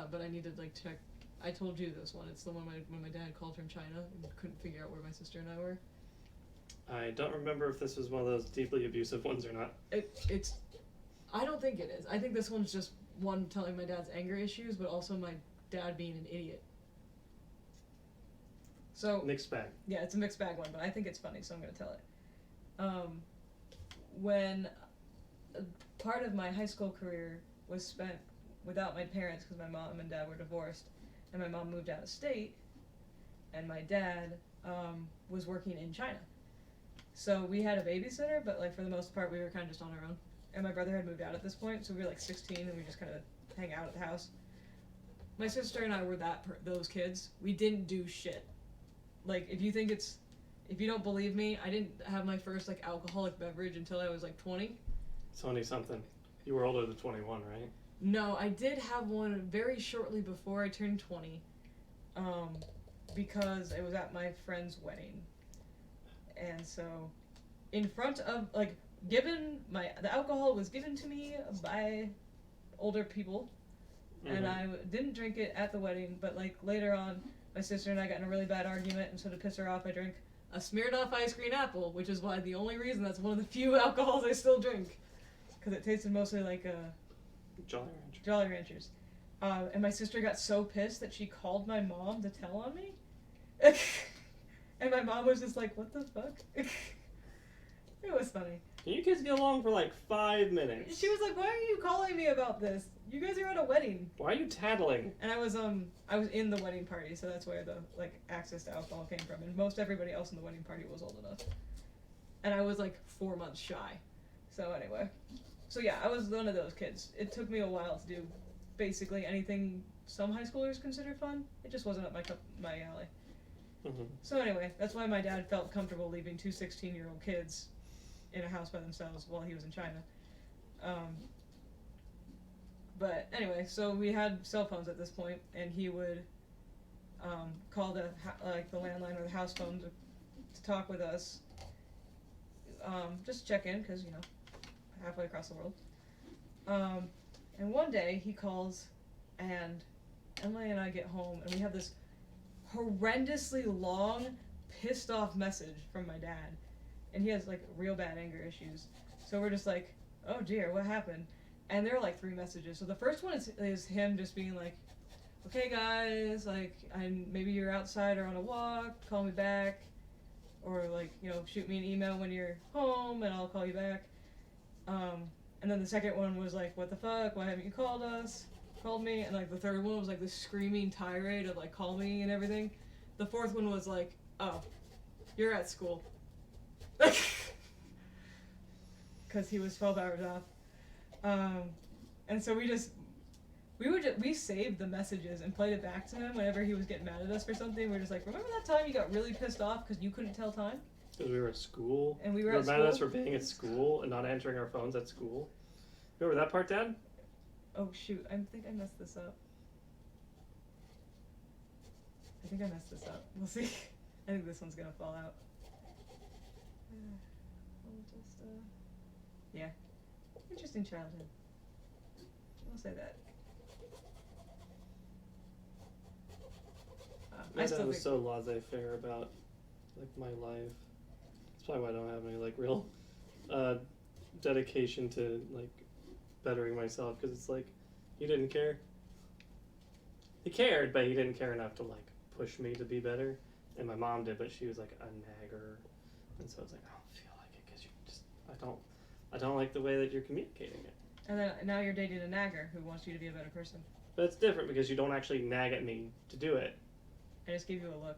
B: But I need to like check. I told you this one. It's the one when my dad called from China and couldn't figure out where my sister and I were.
A: I don't remember if this was one of those deeply abusive ones or not.
B: It's. I don't think it is. I think this one's just one telling my dad's anger issues, but also my dad being an idiot. So
A: Mixed bag.
B: Yeah, it's a mixed bag one, but I think it's funny, so I'm gonna tell it. When part of my high school career was spent without my parents because my mom and dad were divorced, and my mom moved out of state, and my dad was working in China. So we had a babysitter, but like for the most part we were kind of just on our own. And my brother had moved out at this point, so we were like 16 and we just kind of hang out at the house. My sister and I were those kids. We didn't do shit. Like if you don't believe me, I didn't have my first like alcoholic beverage until I was like 20.
A: 20 something. You were older than 21, right?
B: No, I did have one very shortly before I turned 20, because it was at my friend's wedding. And so, in front of, like, the alcohol was given to me by older people, and I didn't drink it at the wedding, but, like, later on, my sister and I got in a really bad argument, and so to piss her off, I drank a smeared off ice cream apple, which is why the only reason that's one of the few alcohols I still drink. Because it tasted mostly like Jolly Ranchers. And my sister got so pissed that she called my mom to tell on me. And my mom was just like, what the fuck? It was funny.
A: Can you kids get along for like 5 minutes?
B: She was like, why are you calling me about this? You guys are at a wedding.
A: Why are you tattling?
B: And I was in the wedding party, so that's where the, like, access to alcohol came from. And most everybody else in the wedding party was old enough. And I was like 4 months shy. So anyway. So yeah, I was one of those kids. It took me a while to do basically anything some high schoolers consider fun. It just wasn't up my alley.
A: Mm-hmm.
B: So anyway, that's why my dad felt comfortable leaving 2 16-year-old kids in a house by themselves while he was in China. But anyway, so we had cell phones at this point, and he would call the landline or the house phone to talk with us. Just check in, because, you know, halfway across the world. And one day he calls, and Emily and I get home, and we have this horrendously long, pissed off message from my dad. And he has, like, real bad anger issues. So we're just like, oh dear, what happened? And there are like 3 messages. So the first one is him just being like, okay guys, like, maybe you're outside or on a walk, call me back. Or, like, you know, shoot me an email when you're home and I'll call you back. And then the second one was like, what the fuck, why haven't you called me? And, like, the third one was like this screaming tirade of, like, call me and everything. The fourth one was like, oh, you're at school. Because he was 12 hours off. And so we saved the messages and played it back to him whenever he was getting mad at us for something. We're just like, remember that time you got really pissed off because you couldn't tell time?
A: Because we were at school.
B: And we were
A: at
B: school.
A: Mad at us for being at school and not answering our phones at school. Remember that part, Dad?
B: Oh shoot, I think I messed this up. We'll see. I think this one's gonna fall out. Yeah. Interesting childhood. I'll say that.
A: My dad was so laissez-faire about, like, my life. That's probably why I don't have any, like, real dedication to, like, bettering myself, because it's like, he didn't care. He cared, but he didn't care enough to, like, push me to be better. And my mom did, but she was, like, a nagger. And so it's like, I don't feel like it, because you just, I don't like the way that you're communicating it.
B: And then now you're dating a nagger who wants you to be a better person.
A: But it's different because you don't actually nag at me to do it.
B: I just give you a look.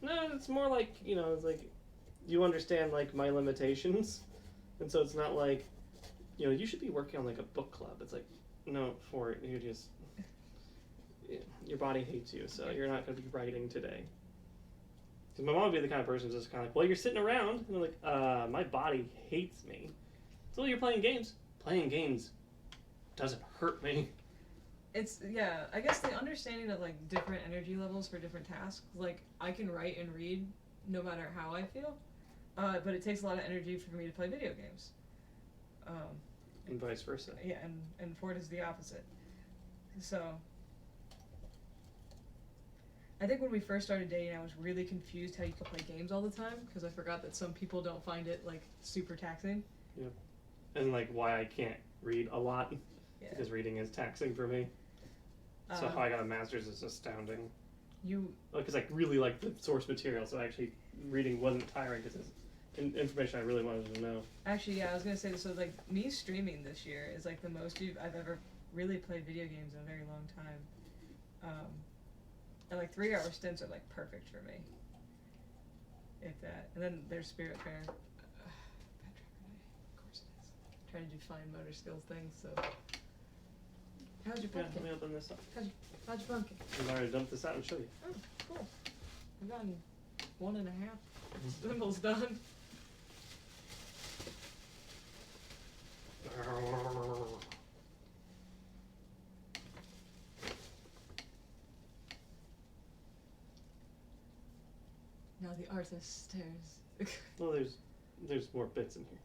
A: No, it's more like, you know, it's like, you understand, like, my limitations. And so it's not like, you know, you should be working on, like, a book club. It's like, no, Fort, you just, your body hates you, so you're not going to be writing today. Because my mom would be the kind of person who's just kind of like, well, you're sitting around. And I'm like, my body hates me. So you're playing games. Playing games doesn't hurt me.
B: It's, yeah, I guess the understanding of, like, different energy levels for different tasks. Like, I can write and read no matter how I feel, but it takes a lot of energy for me to play video games.
A: And vice versa.
B: Yeah, and Ford is the opposite. So, I think when we first started dating, I was really confused how you could play games all the time, because I forgot that some people don't find it, like, super taxing.
A: Yep. And, like, why I can't read a lot, because reading is taxing for me. So how I got a master's is astounding. Because I really like the source material, so actually reading wasn't tiring, because it's information I really wanted to know.
B: Actually, yeah, I was going to say, so, like, me streaming this year is, like, the most I've ever really played video games in a very long time. And, like, 3-hour stints are, like, perfect for me. If that. And then there's Spirit Fair. Bad tracker day. Of course it is. Trying to do fine motor skills things, so. How's your pumpkin?
A: Yeah, let me open this up.
B: How's your pumpkin?
A: I'm going to dump this out and show you.
B: Oh, cool. I've gotten 1.5 symbols done. Now the artist stares.
A: Well, there's more bits in here.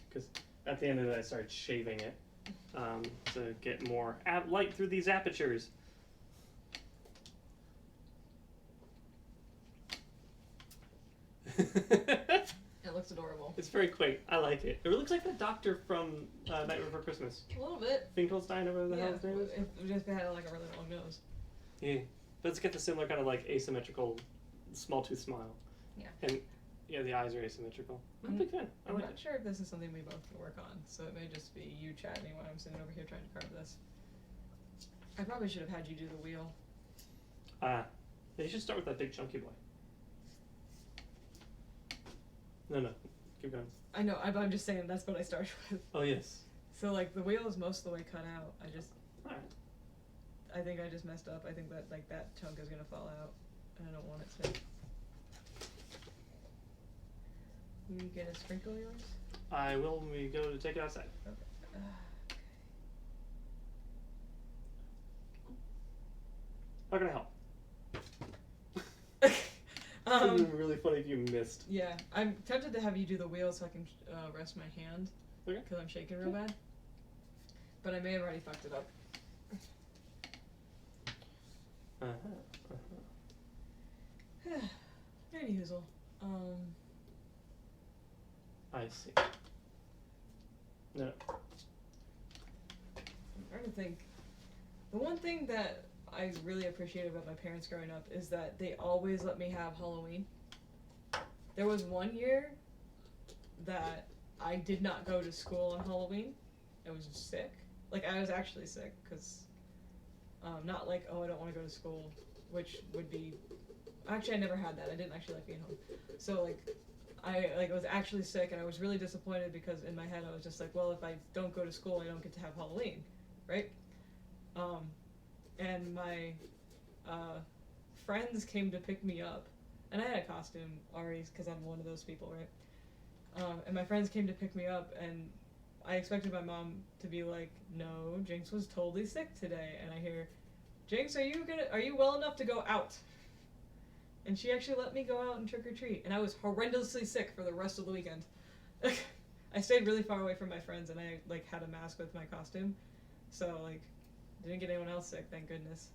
A: Because at the end of it, I started shaving it to get more light through these apertures.
B: It looks adorable.
A: It's very quaint. I like it. It looks like the doctor from Night Before Christmas.
B: A little bit.
A: Finkelstein, or whatever the hell his name is.
B: If just they had like a really long nose.
A: Yeah. But it's got the similar kind of like asymmetrical small tooth smile.
B: Yeah.
A: And yeah, the eyes are asymmetrical. I'm a big fan.
B: I'm not sure if this is something we both can work on, so it may just be you chatting while I'm sitting over here trying to carve this. I probably should have had you do the wheel.
A: Yeah, you should start with that big chunky boy. No, keep going.
B: I know, I'm just saying that's what I started with.
A: Oh, yes.
B: So, like, the wheel is most of the way cut out.
A: Alright.
B: I think I just messed up. I think that, like, that chunk is gonna fall out, and I don't want it to. You get a sprinkle yours?
A: I will when we go to take it outside.
B: Okay.
A: How can I help? It would be really funny if you missed.
B: Yeah, I'm tempted to have you do the wheel so I can rest my hand.
A: Okay.
B: Because I'm shaking real bad. But I may have already fucked it up. Anywhoozle.
A: I see. No.
B: I'm trying to think. The one thing that I really appreciate about my parents growing up is that they always let me have Halloween. There was one year that I did not go to school on Halloween. I was just sick. Like, I was actually sick, because, not like, oh, I don't want to go to school, which would be, actually, I never had that. I didn't actually like being home. So, like, I was actually sick, and I was really disappointed, because in my head I was just like, well, if I don't go to school, I don't get to have Halloween, right? And my friends came to pick me up, and I had a costume already, because I'm one of those people, right? And my friends came to pick me up, and I expected my mom to be like, no, Jynx was totally sick today. And I hear, Jynx, are you well enough to go out? And she actually let me go out and trick or treat. And I was horrendously sick for the rest of the weekend. I stayed really far away from my friends, and I like had a mask with my costume. So like, didn't get anyone else sick, thank goodness.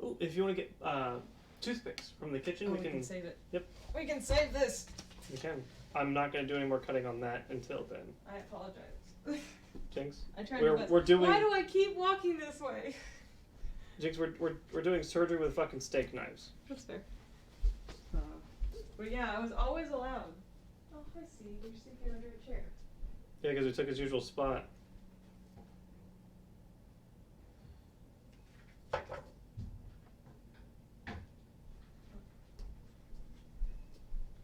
A: Ooh, if you want to get toothpicks from the kitchen,
B: we can save it.
A: Yep.
B: We can save this.
A: You can. I'm not going to do any more cutting on that until then.
B: I apologize.
A: Jynx,
B: I tried my best.
A: we're doing.
B: Why do I keep walking this way?
A: Jynx, we're doing surgery with fucking steak knives.
B: That's fair. But yeah, I was always allowed. Oh, I see. You're sleeping under a chair.
A: Yeah, because we took his usual spot.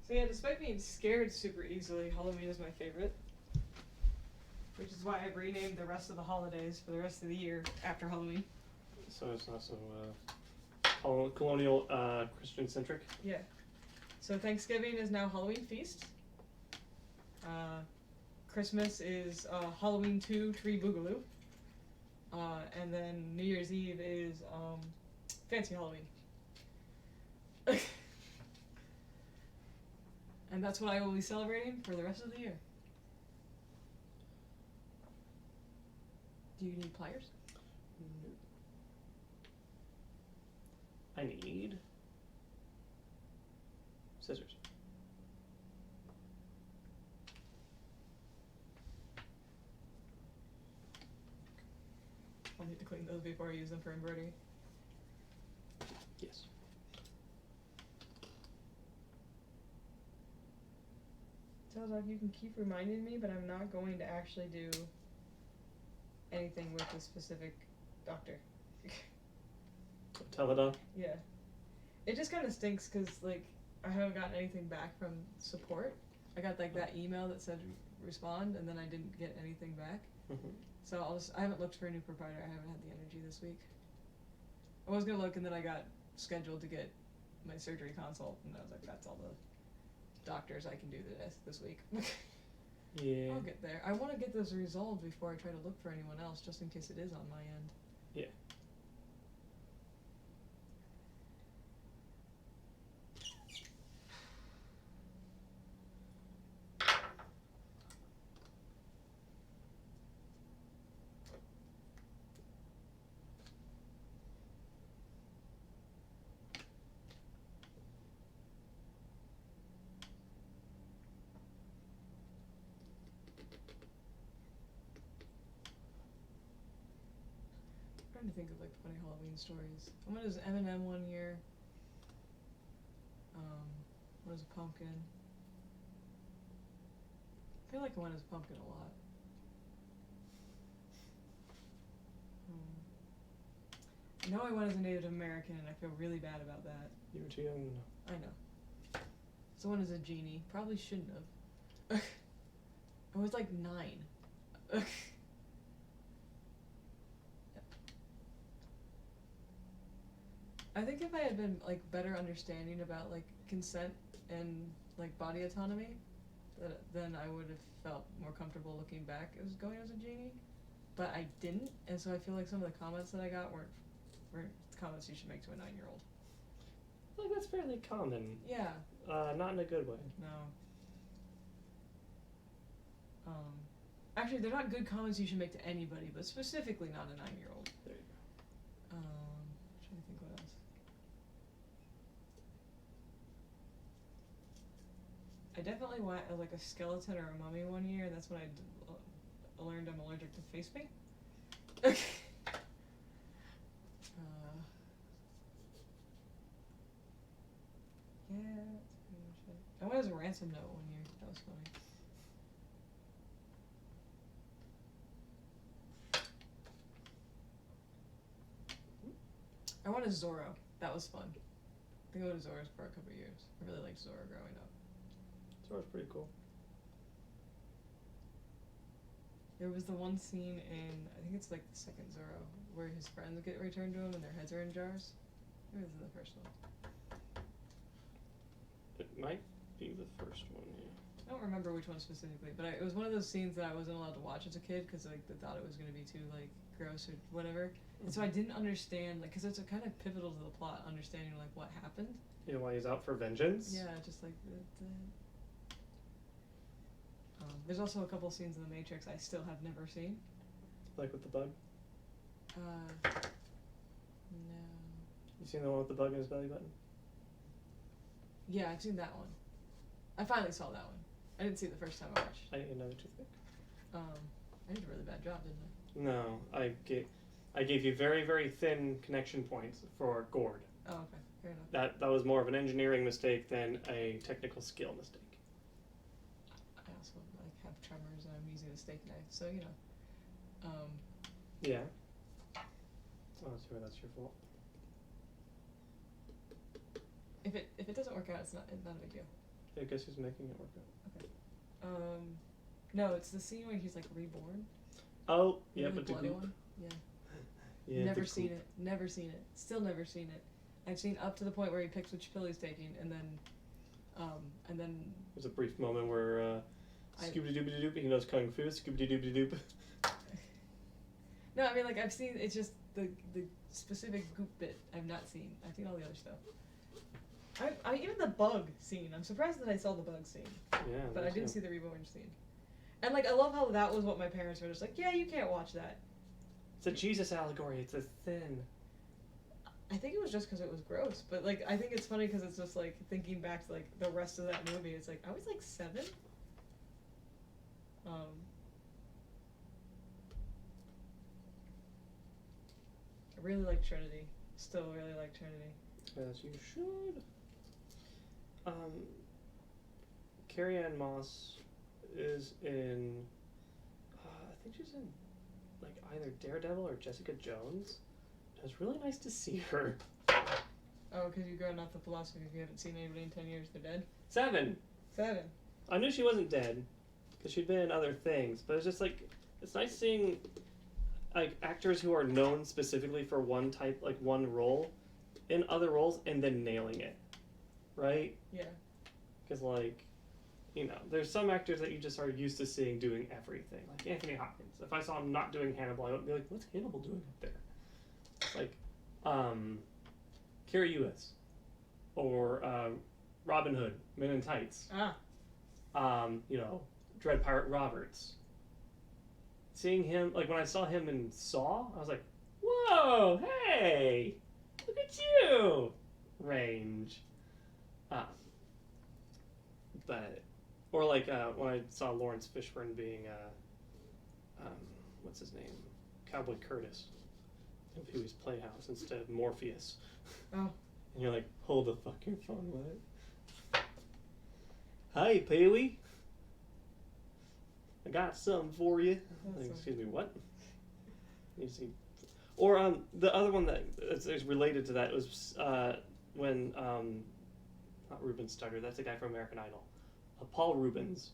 B: So yeah, despite being scared super easily, Halloween is my favorite. Which is why I've renamed the rest of the holidays for the rest of the year after Halloween.
A: So it's not so colonial Christian centric.
B: Yeah. So Thanksgiving is now Halloween feast. Christmas is Halloween 2 Tree Boogaloo. And then New Year's Eve is Fancy Halloween. And that's what I will be celebrating for the rest of the year. Do you need pliers?
A: No. I need scissors.
B: I'll need to clean those before I use them for embroidery.
A: Yes.
B: Sounds like you can keep reminding me, but I'm not going to actually do anything with the specific doctor.
A: Teledon?
B: Yeah. It just kind of stinks because, like, I haven't gotten anything back from support. I got, like, that email that said respond, and then I didn't get anything back.
A: Mm-hmm.
B: So I haven't looked for a new provider. I haven't had the energy this week. I was going to look, and then I got scheduled to get my surgery consult, and I was like, that's all the doctors I can do this week.
A: Yeah.
B: I'll get there. I want to get this resolved before I try to look for anyone else, just in case it is on my end.
A: Yeah.
B: I'm trying to think of like funny Halloween stories. I went as Eminem one year. Went as a pumpkin. I feel like I went as a pumpkin a lot. I know I went as a Native American, and I feel really bad about that.
A: You were too young to know.
B: I know. So I went as a genie. Probably shouldn't have. I was like 9. I think if I had been like better understanding about like consent and like body autonomy, then I would have felt more comfortable looking back as going as a genie. But I didn't, and so I feel like some of the comments that I got weren't comments you should make to a 9-year-old.
A: I feel like that's fairly common.
B: Yeah.
A: Not in a good way.
B: No. Actually, they're not good comments you should make to anybody, but specifically not a 9-year-old.
A: There you
B: I'm trying to think what else. I definitely went as like a skeleton or a mummy one year, and that's when I learned I'm allergic to face paint. Yeah, that's pretty much it. I went as a ransom note one year. That was funny. I went as Zorro. That was fun. I think I went as Zorro for a couple of years. I really liked Zorro growing up.
A: Zorro's pretty cool.
B: There was the one scene in, I think it's like the second Zorro, where his friends get returned to him and their heads are in jars. Maybe it was in the first one.
A: It might be the first one, yeah.
B: I don't remember which one specifically, but it was one of those scenes that I wasn't allowed to watch as a kid because like they thought it was going to be too like gross or whatever. And so I didn't understand, like, because it's a kind of pivotal to the plot, understanding like what happened.
A: Yeah, why he's out for vengeance?
B: Yeah, just like there's also a couple scenes in The Matrix I still have never seen.
A: Like with the bug?
B: No.
A: You seen the one with the bug in his belly button?
B: Yeah, I've seen that one. I finally saw that one. I didn't see it the first time I watched.
A: I ate another toothpick.
B: I did a really bad job, didn't I?
A: No, I gave you very, very thin connection points for gourd.
B: Oh, okay. Fair enough.
A: That was more of an engineering mistake than a technical skill mistake.
B: I also like have tremors and I'm using a steak knife, so you know.
A: Yeah. Oh, sorry, that's your fault.
B: If it doesn't work out, it's not a big deal.
A: Yeah, guess who's making it work out?
B: Okay. No, it's the scene where he's like reborn.
A: Oh, yeah,
B: Really
A: but the
B: bloody
A: goop.
B: one. Yeah.
A: Yeah,
B: Never
A: the
B: seen
A: goop.
B: it. Never seen it. Still never seen it. I've seen up to the point where he picks which pill he's taking, and then.
A: There's a brief moment where Scooby Dooby Doop, he knows Kung Fu, Scooby Dooby Doop.
B: No, I mean like I've seen. It's just the specific goop bit I've not seen. I've seen all the other stuff. I even the bug scene. I'm surprised that I saw the bug scene.
A: Yeah.
B: But I didn't see the reborn scene. And like I love how that was what my parents were just like, yeah, you can't watch that.
A: It's a Jesus allegory. It's a sin.
B: I think it was just because it was gross. But like I think it's funny because it's just like thinking back to like the rest of that movie. It's like I was like 7. I really like Trinity. Still really like Trinity.
A: As you should. Carrie-Anne Moss is in, I think she's in, like, either Daredevil or Jessica Jones. It's really nice to see her.
B: Oh, because you're going off the philosophy if you haven't seen anybody in 10 years, they're dead?
A: 7!
B: 7.
A: I knew she wasn't dead, because she'd been in other things, but it's just, like, it's nice seeing, like, actors who are known specifically for one type, like, one role, in other roles, and then nailing it. Right?
B: Yeah.
A: Because, like, you know, there's some actors that you just are used to seeing doing everything. Like Anthony Hopkins. If I saw him not doing Hannibal, I would be like, what's Hannibal doing up there? Like, Carrie Ellis. Or Robin Hood, Men in Tights. You know, Dread Pirate Roberts. Seeing him, like when I saw him in Saw, I was like, whoa, hey, look at you. Range. But, or like when I saw Lawrence Fishburne being, what's his name? Cowboy Curtis. In Pee-wee's Playhouse instead of Morpheus.
B: Oh.
A: And you're like, hold the fucking phone, what? Hi, Pee-wee. I got something for you. Like, excuse me, what? You see, or the other one that is related to that was when not Ruben Studdard. That's the guy from American Idol. Paul Rubens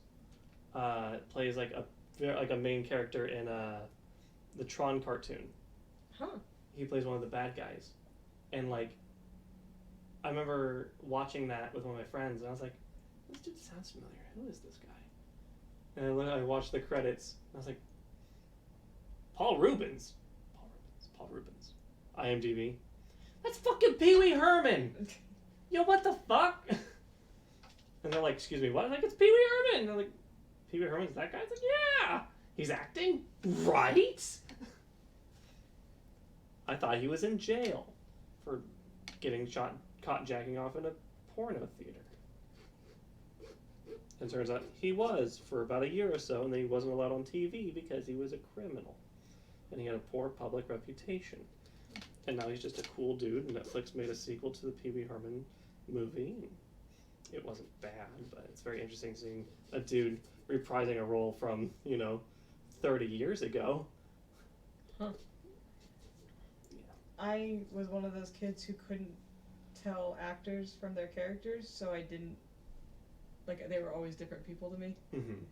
A: plays like a main character in the Tron cartoon.
B: Huh.
A: He plays one of the bad guys, and like I remember watching that with one of my friends, and I was like, this dude sounds familiar. Who is this guy? And then I watched the credits, and I was like, Paul Rubens. Paul Rubens. IMDb. That's fucking Pee Wee Herman! Yo, what the fuck? And they're like, excuse me, what? I was like, it's Pee Wee Herman! And they're like, Pee Wee Herman's that guy? It's like, yeah! He's acting? Right? I thought he was in jail for getting caught jacking off in a porno theater. And turns out he was for about a year or so, and then he wasn't allowed on TV because he was a criminal. And he had a poor public reputation. And now he's just a cool dude, and Netflix made a sequel to the Pee Wee Herman movie. It wasn't bad, but it's very interesting seeing a dude reprising a role from, 30 years ago.
B: Huh.
A: Yeah.
B: I was one of those kids who couldn't tell actors from their characters, so I didn't, they were always different people to me.
A: Mm-hmm.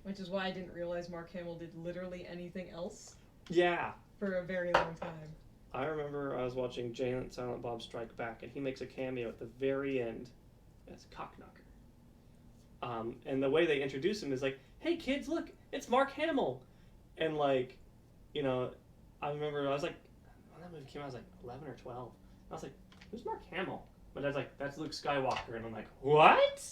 B: Which is why I didn't realize Mark Hamill did literally anything else.
A: Yeah.
B: For a very long time.
A: I remember I was watching Jay and Silent Bob Strike Back, and he makes a cameo at the very end as Cockknocker. And the way they introduce him is like, hey kids, look, it's Mark Hamill. And I remember I was like, when that movie came out, I was like 11 or 12. I was like, who's Mark Hamill? My dad's like, that's Luke Skywalker. And I'm like, what?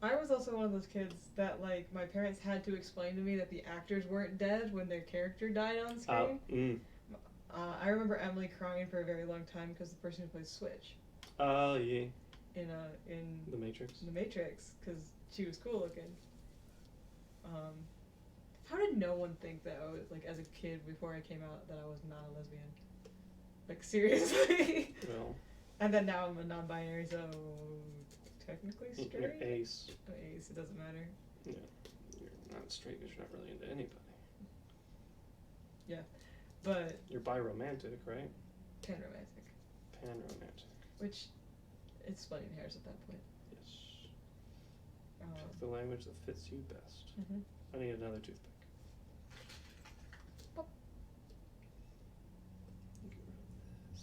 B: I was also one of those kids that, my parents had to explain to me that the actors weren't dead when their character died on screen. I remember Emily crying for a very long time because the person who plays Switch.
A: Oh, yeah.
B: In
A: The Matrix.
B: The Matrix, because she was cool looking. How did no one think that I was, as a kid before I came out, that I was not a lesbian? Seriously?
A: Well.
B: And then now I'm a non-binary, so technically straight?
A: You're ace.
B: Ace, it doesn't matter.
A: Yeah. You're not straight because you're not really into anybody.
B: Yeah. But...
A: You're biromantic, right?
B: Panromantic.
A: Panromantic.
B: Which, it's splitting hairs at that point.
A: Yes. Pick the language that fits you best.
B: Mm-hmm.
A: I need another toothpick.
B: Oh.
A: Get rid of this.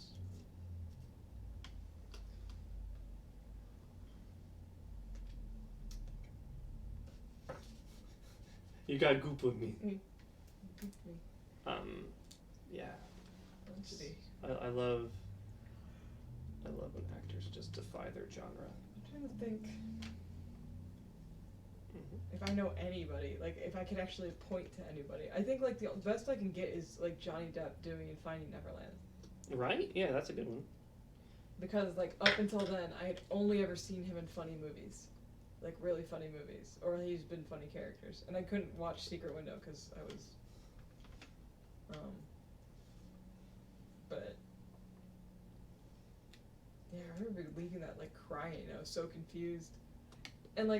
A: You got goop with me.
B: Goop me.
A: Yeah.
B: Let's see.
A: I love when actors just defy their genre.
B: I'm trying to think.
A: Mm-hmm.
B: If I know anybody, if I could actually point to anybody. I think, the best I can get is, Johnny Depp doing in Finding Neverland.
A: Right? Yeah, that's a good one.
B: Because, up until then, I had only ever seen him in funny movies. Really funny movies. Or he's been funny characters. And I couldn't watch Secret Window because I was... But... Yeah, I remember leaving that, crying. I was so confused. And,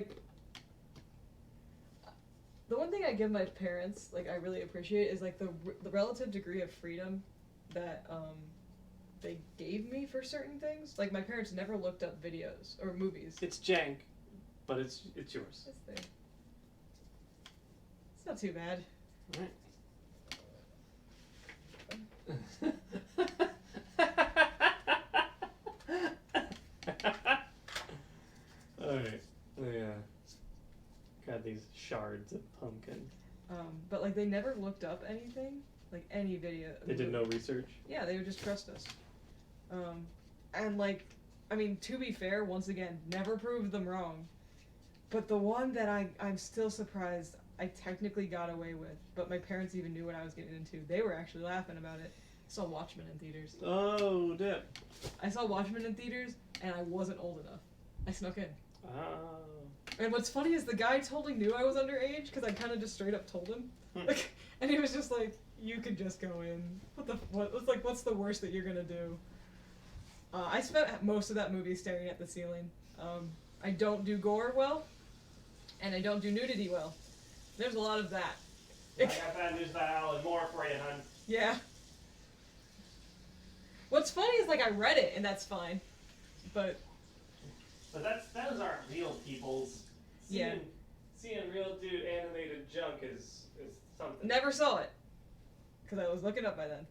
B: the one thing I give my parents, I really appreciate is, the relative degree of freedom that, they gave me for certain things. My parents never looked up videos or movies.
A: It's jank, but it's yours.
B: It's there. It's not too bad.
A: Right. shards of pumpkin.
B: But like they never looked up anything, like any video.
A: They did no research?
B: Yeah, they would just trust us. And like, I mean, to be fair, once again, never proved them wrong. But the one that I'm still surprised I technically got away with, but my parents even knew what I was getting into. They were actually laughing about it. I saw Watchmen in theaters.
A: Oh, damn.
B: I saw Watchmen in theaters, and I wasn't old enough. I snuck in.
A: Oh.
B: And what's funny is the guy totally knew I was underage, because I kind of just straight up told him. Like, and he was just like, you could just go in. What's the worst that you're gonna do? I spent most of that movie staring at the ceiling. I don't do gore well, and I don't do nudity well. There's a lot of that.
A: I got bad news about Alan Moore for you, hun.
B: Yeah. What's funny is, like, I read it, and that's fine. But
A: those aren't real peoples. Seeing real dude animated junk is something.
B: Never saw it. Because I was looking up by then.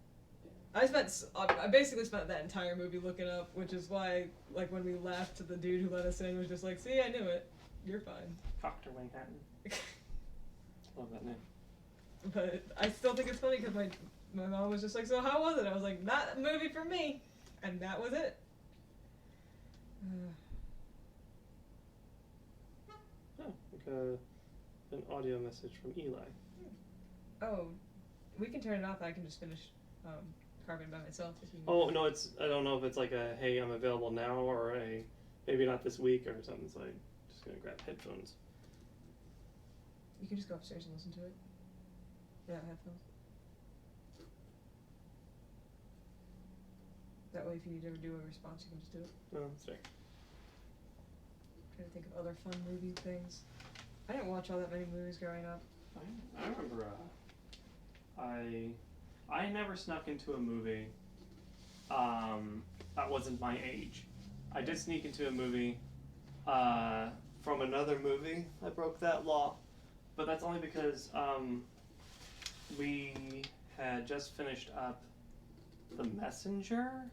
B: I basically spent that entire movie looking up, which is why, like, when we left, the dude who let us in was just like, see, I knew it. You're fine.
A: Dr. Manhattan. Love that name.
B: But I still think it's funny because my mom was just like, so how was it? I was like, not a movie for me. And that was it.
A: An audio message from Eli.
B: Oh, we can turn it off. I can just finish carving by myself. If you
A: Oh, no, I don't know if it's like a, hey, I'm available now, or a, maybe not this week, or something. So I'm just going to grab headphones.
B: You can just go upstairs and listen to it. Yeah, headphones. That way, if you need to ever do a response, you can just do it.
A: No, that's fair.
B: I'm trying to think of other fun movie things. I didn't watch all that many movies growing up.
A: I remember, I never snuck into a movie, that wasn't my age. I did sneak into a movie, from another movie. I broke that law. But that's only because, we had just finished up The Messenger.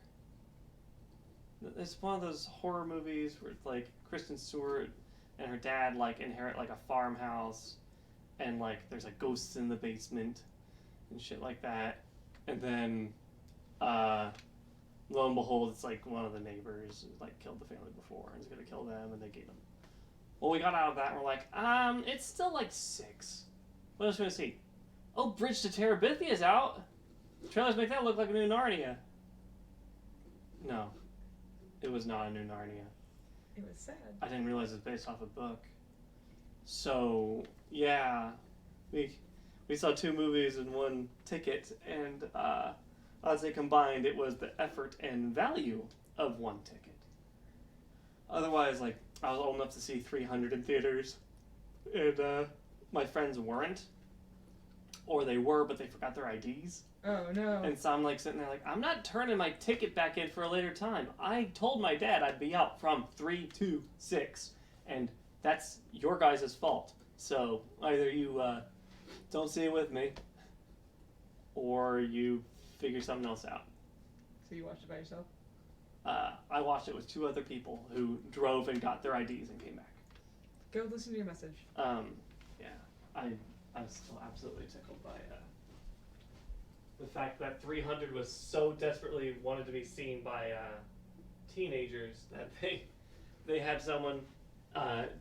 A: It's one of those horror movies where it's like Kristen Stewart and her dad like inherit like a farmhouse, and like there's like ghosts in the basement and shit like that. And then lo and behold, it's like one of the neighbors like killed the family before and is gonna kill them, and they gave them. Well, we got out of that and we're like, it's still like 6. What else are we gonna see? Oh, Bridge to Terabithia's out. Trailers make that look like a new Narnia. No, it was not a new Narnia.
B: It was sad.
A: I didn't realize it's based off a book. So yeah, we saw 2 movies in one ticket, and I'd say combined it was the effort and value of one ticket. Otherwise, like, I was old enough to see 300 in theaters, and my friends weren't, or they were but they forgot their IDs.
B: Oh no.
A: And so I'm like sitting there like, I'm not turning my ticket back in for a later time. I told my dad I'd be out from 3 to 6, and that's your guys' fault. So either you don't see it with me, or you figure something else out.
B: So you watched it by yourself?
A: I watched it with 2 other people who drove and got their IDs and came back.
B: Go listen to your message.
A: Yeah, I'm still absolutely tickled by the fact that 300 was so desperately wanted to be seen by teenagers that they had someone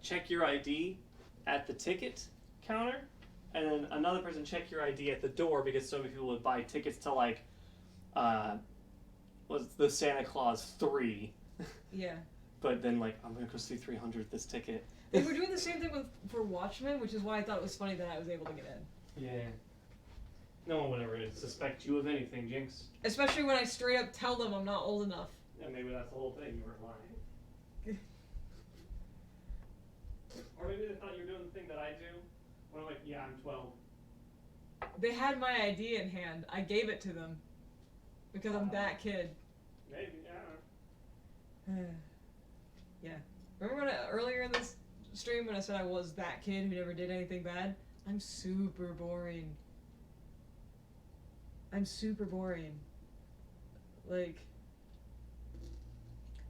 A: check your ID at the ticket counter, and then another person check your ID at the door, because so many people would buy tickets to like was the Santa Claus 3.
B: Yeah.
A: But then like, I'm gonna go see 300 this ticket.
B: They were doing the same thing for Watchmen, which is why I thought it was funny that I was able to get in.
A: Yeah. No one would ever suspect you of anything, Jynx.
B: Especially when I straight up tell them I'm not old enough.
A: Yeah, maybe that's the whole thing, you were lying. Or maybe they thought you were doing the thing that I do, when I'm like, yeah, I'm 12.
B: They had my ID in hand. I gave it to them. Because I'm that kid.
A: Maybe, yeah.
B: Yeah. Remember when earlier in this stream when I said I was that kid who never did anything bad? I'm super boring. I'm super boring. Like,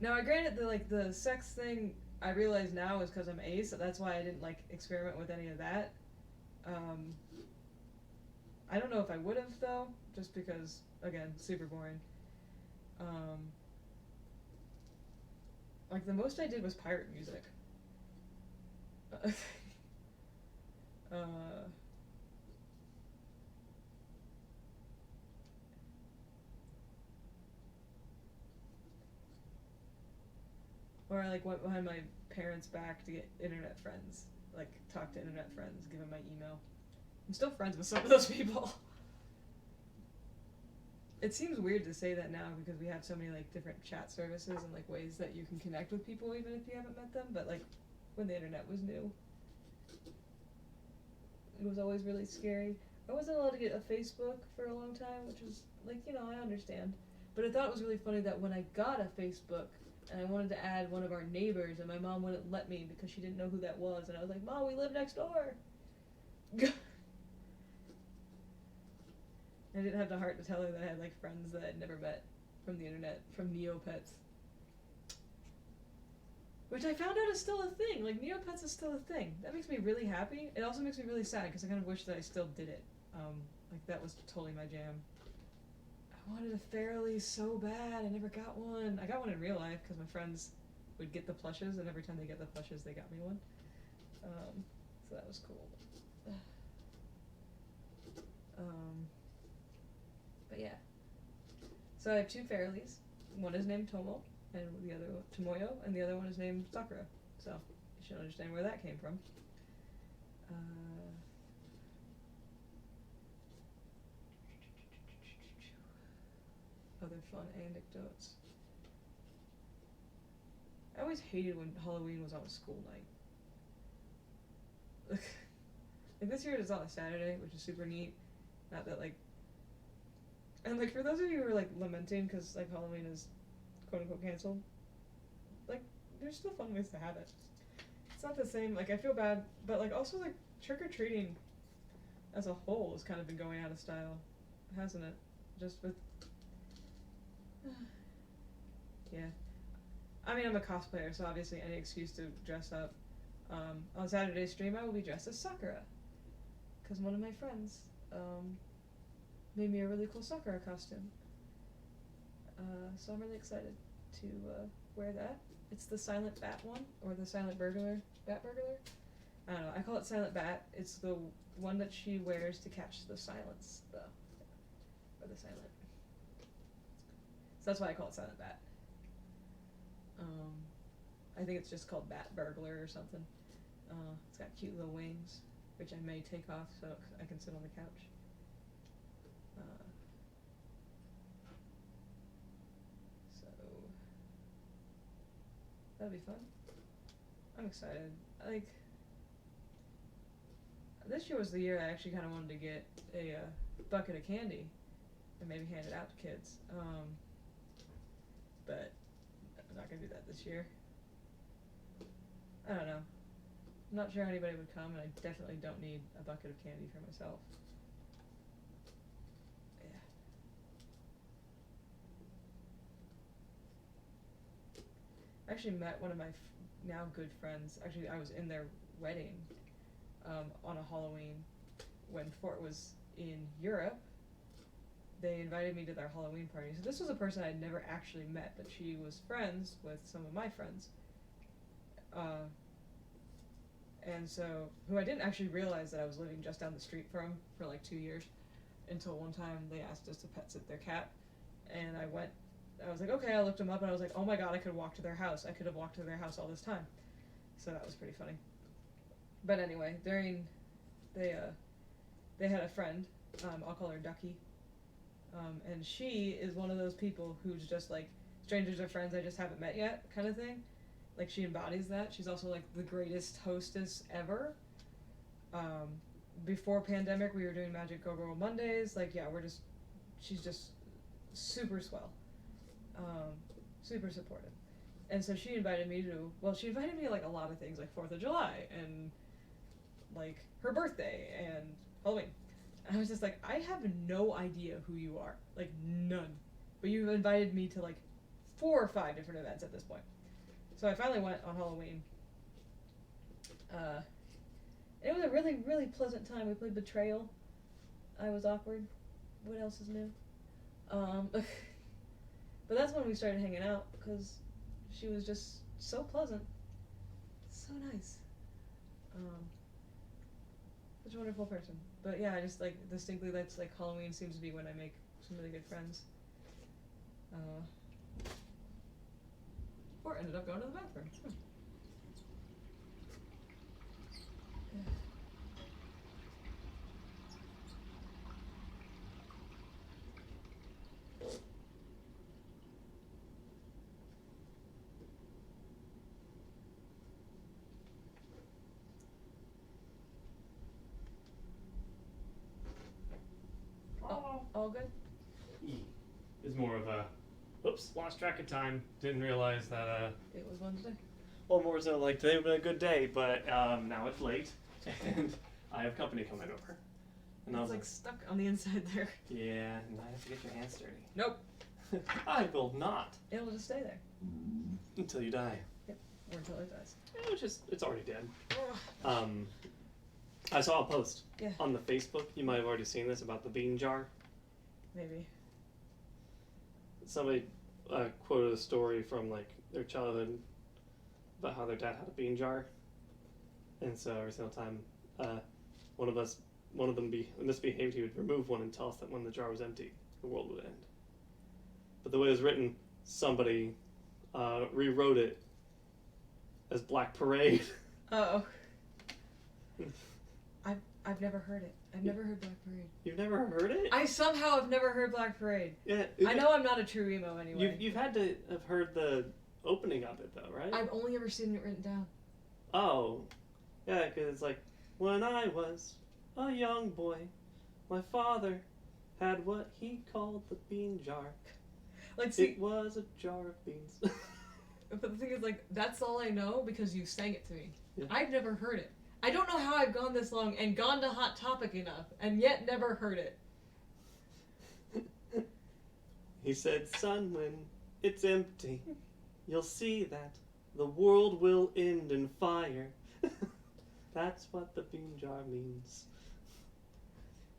B: now I granted the sex thing I realize now is because I'm ace, so that's why I didn't like experiment with any of that. I don't know if I would have though, just because again, super boring. Like the most I did was pirate music. Or I like went behind my parents' back to get internet friends. Like talk to internet friends, give them my email. I'm still friends with some of those people. It seems weird to say that now because we have so many like different chat services and like ways that you can connect with people even if you haven't met them, but like when the internet was new, it was always really scary. I wasn't allowed to get a Facebook for a long time, which was like, you know, I understand. But I thought it was really funny that when I got a Facebook and I wanted to add one of our neighbors and my mom wouldn't let me because she didn't know who that was, and I was like, Mom, we live next door. I didn't have the heart to tell her that I had like friends that I'd never met from the internet, from Neopets. Which I found out is still a thing. Like, Neopets is still a thing. That makes me really happy. It also makes me really sad because I kind of wish that I still did it. Like, that was totally my jam. I wanted a Fairly so bad. I never got one. I got one in real life because my friends would get the plushes, and every time they get the plushes, they got me one. So that was cool. But yeah. So I have two Fairlies. One is named Tomo, and the other Tomoyo, and the other one is named Sakura. So you should understand where that came from. Other fun anecdotes. I always hated when Halloween was on a school night. Like this year it's on a Saturday, which is super neat. Not that like, and like for those of you who are like lamenting because like Halloween is quote unquote canceled, like there's still fun ways to have it. It's not the same. Like I feel bad, but like also like trick or treating as a whole has kind of been going out of style, hasn't it? Just with yeah. I mean, I'm a cosplayer, so obviously any excuse to dress up. On Saturday's stream, I will be dressed as Sakura, because one of my friends made me a really cool Sakura costume. So I'm really excited to wear that. It's the Silent Bat one, or the Silent Burglar, Bat Burglar? I don't know, I call it Silent Bat. It's the one that she wears to catch the silence, though. Or the silent. So that's why I call it Silent Bat. I think it's just called Bat Burglar or something. It's got cute little wings, which I may take off so I can sit on the couch. So that'll be fun. I'm excited. Like this year was the year I actually kind of wanted to get a bucket of candy and maybe hand it out to kids. But I'm not gonna do that this year. I don't know. I'm not sure anybody would come, and I definitely don't need a bucket of candy for myself. Yeah. I actually met one of my now good friends. Actually, I was in their wedding on a Halloween when Fort was in Europe. They invited me to their Halloween party. So this was a person I'd never actually met, but she was friends with some of my friends. And so, who I didn't actually realize that I was living just down the street from for like 2 years, until one time they asked us to pet sit their cat, and I was like, okay, I looked them up, and I was like, oh my god, I could walk to their house. I could have walked to their house all this time. So that was pretty funny. But anyway, they had a friend, I'll call her Ducky, and she is one of those people who's just like, strangers are friends I just haven't met yet kind of thing. Like, she embodies that. She's also, like, the greatest hostess ever. Before pandemic, we were doing Magic Go Girl Mondays. Like, yeah, she's just super swell. Super supportive. And so she invited me to, like, a lot of things, like 4th of July, and, like, her birthday, and Halloween. And I was just like, I have no idea who you are. Like, none. But you've invited me to, like, 4 or 5 different events at this point. So I finally went on Halloween, It was a really, really pleasant time. We played Betrayal. I was awkward. What else is new? But that's when we started hanging out because she was just so pleasant, so nice. Such a wonderful person. But yeah, I just like distinctly that's like Halloween seems to be when I make some really good friends. Or ended up going to the bathroom. All good?
A: E is more of a, oops, lost track of time. Didn't realize that,
B: It was Wednesday.
A: well, more so like today would have been a good day, but now it's late, and I have company coming over. And I was
B: It's like stuck on the inside there.
A: yeah, and I have to get your hands dirty.
B: Nope.
A: I will not.
B: It'll just stay there.
A: Until you die.
B: Yep. Or until it dies.
A: It's already dead. I saw a post on the Facebook. You might have already seen this about the bean jar.
B: Maybe.
A: Somebody quoted a story from like their childhood about how their dad had a bean jar, and so every single time one of them misbehaved, he would remove one and tell us that when the jar was empty, the world would end. But the way it was written, somebody rewrote it as Black Parade.
B: Uh-oh. I've never heard it. I've never heard Black Parade.
A: You've never heard it?
B: I somehow have never heard Black Parade.
A: Yeah.
B: I know I'm not a true emo anyway.
A: You've had to have heard the opening of it though, right?
B: I've only ever seen it written down.
A: Oh. Yeah, because it's like, when I was a young boy, my father had what he called the bean jar.
B: Like, see,
A: it was a jar of beans.
B: but the thing is, like, that's all I know because you sang it to me.
A: Yeah.
B: I've never heard it. I don't know how I've gone this long and gone to Hot Topic enough and yet never heard it.
A: He said, son, when it's empty, you'll see that the world will end in fire. That's what the bean jar means.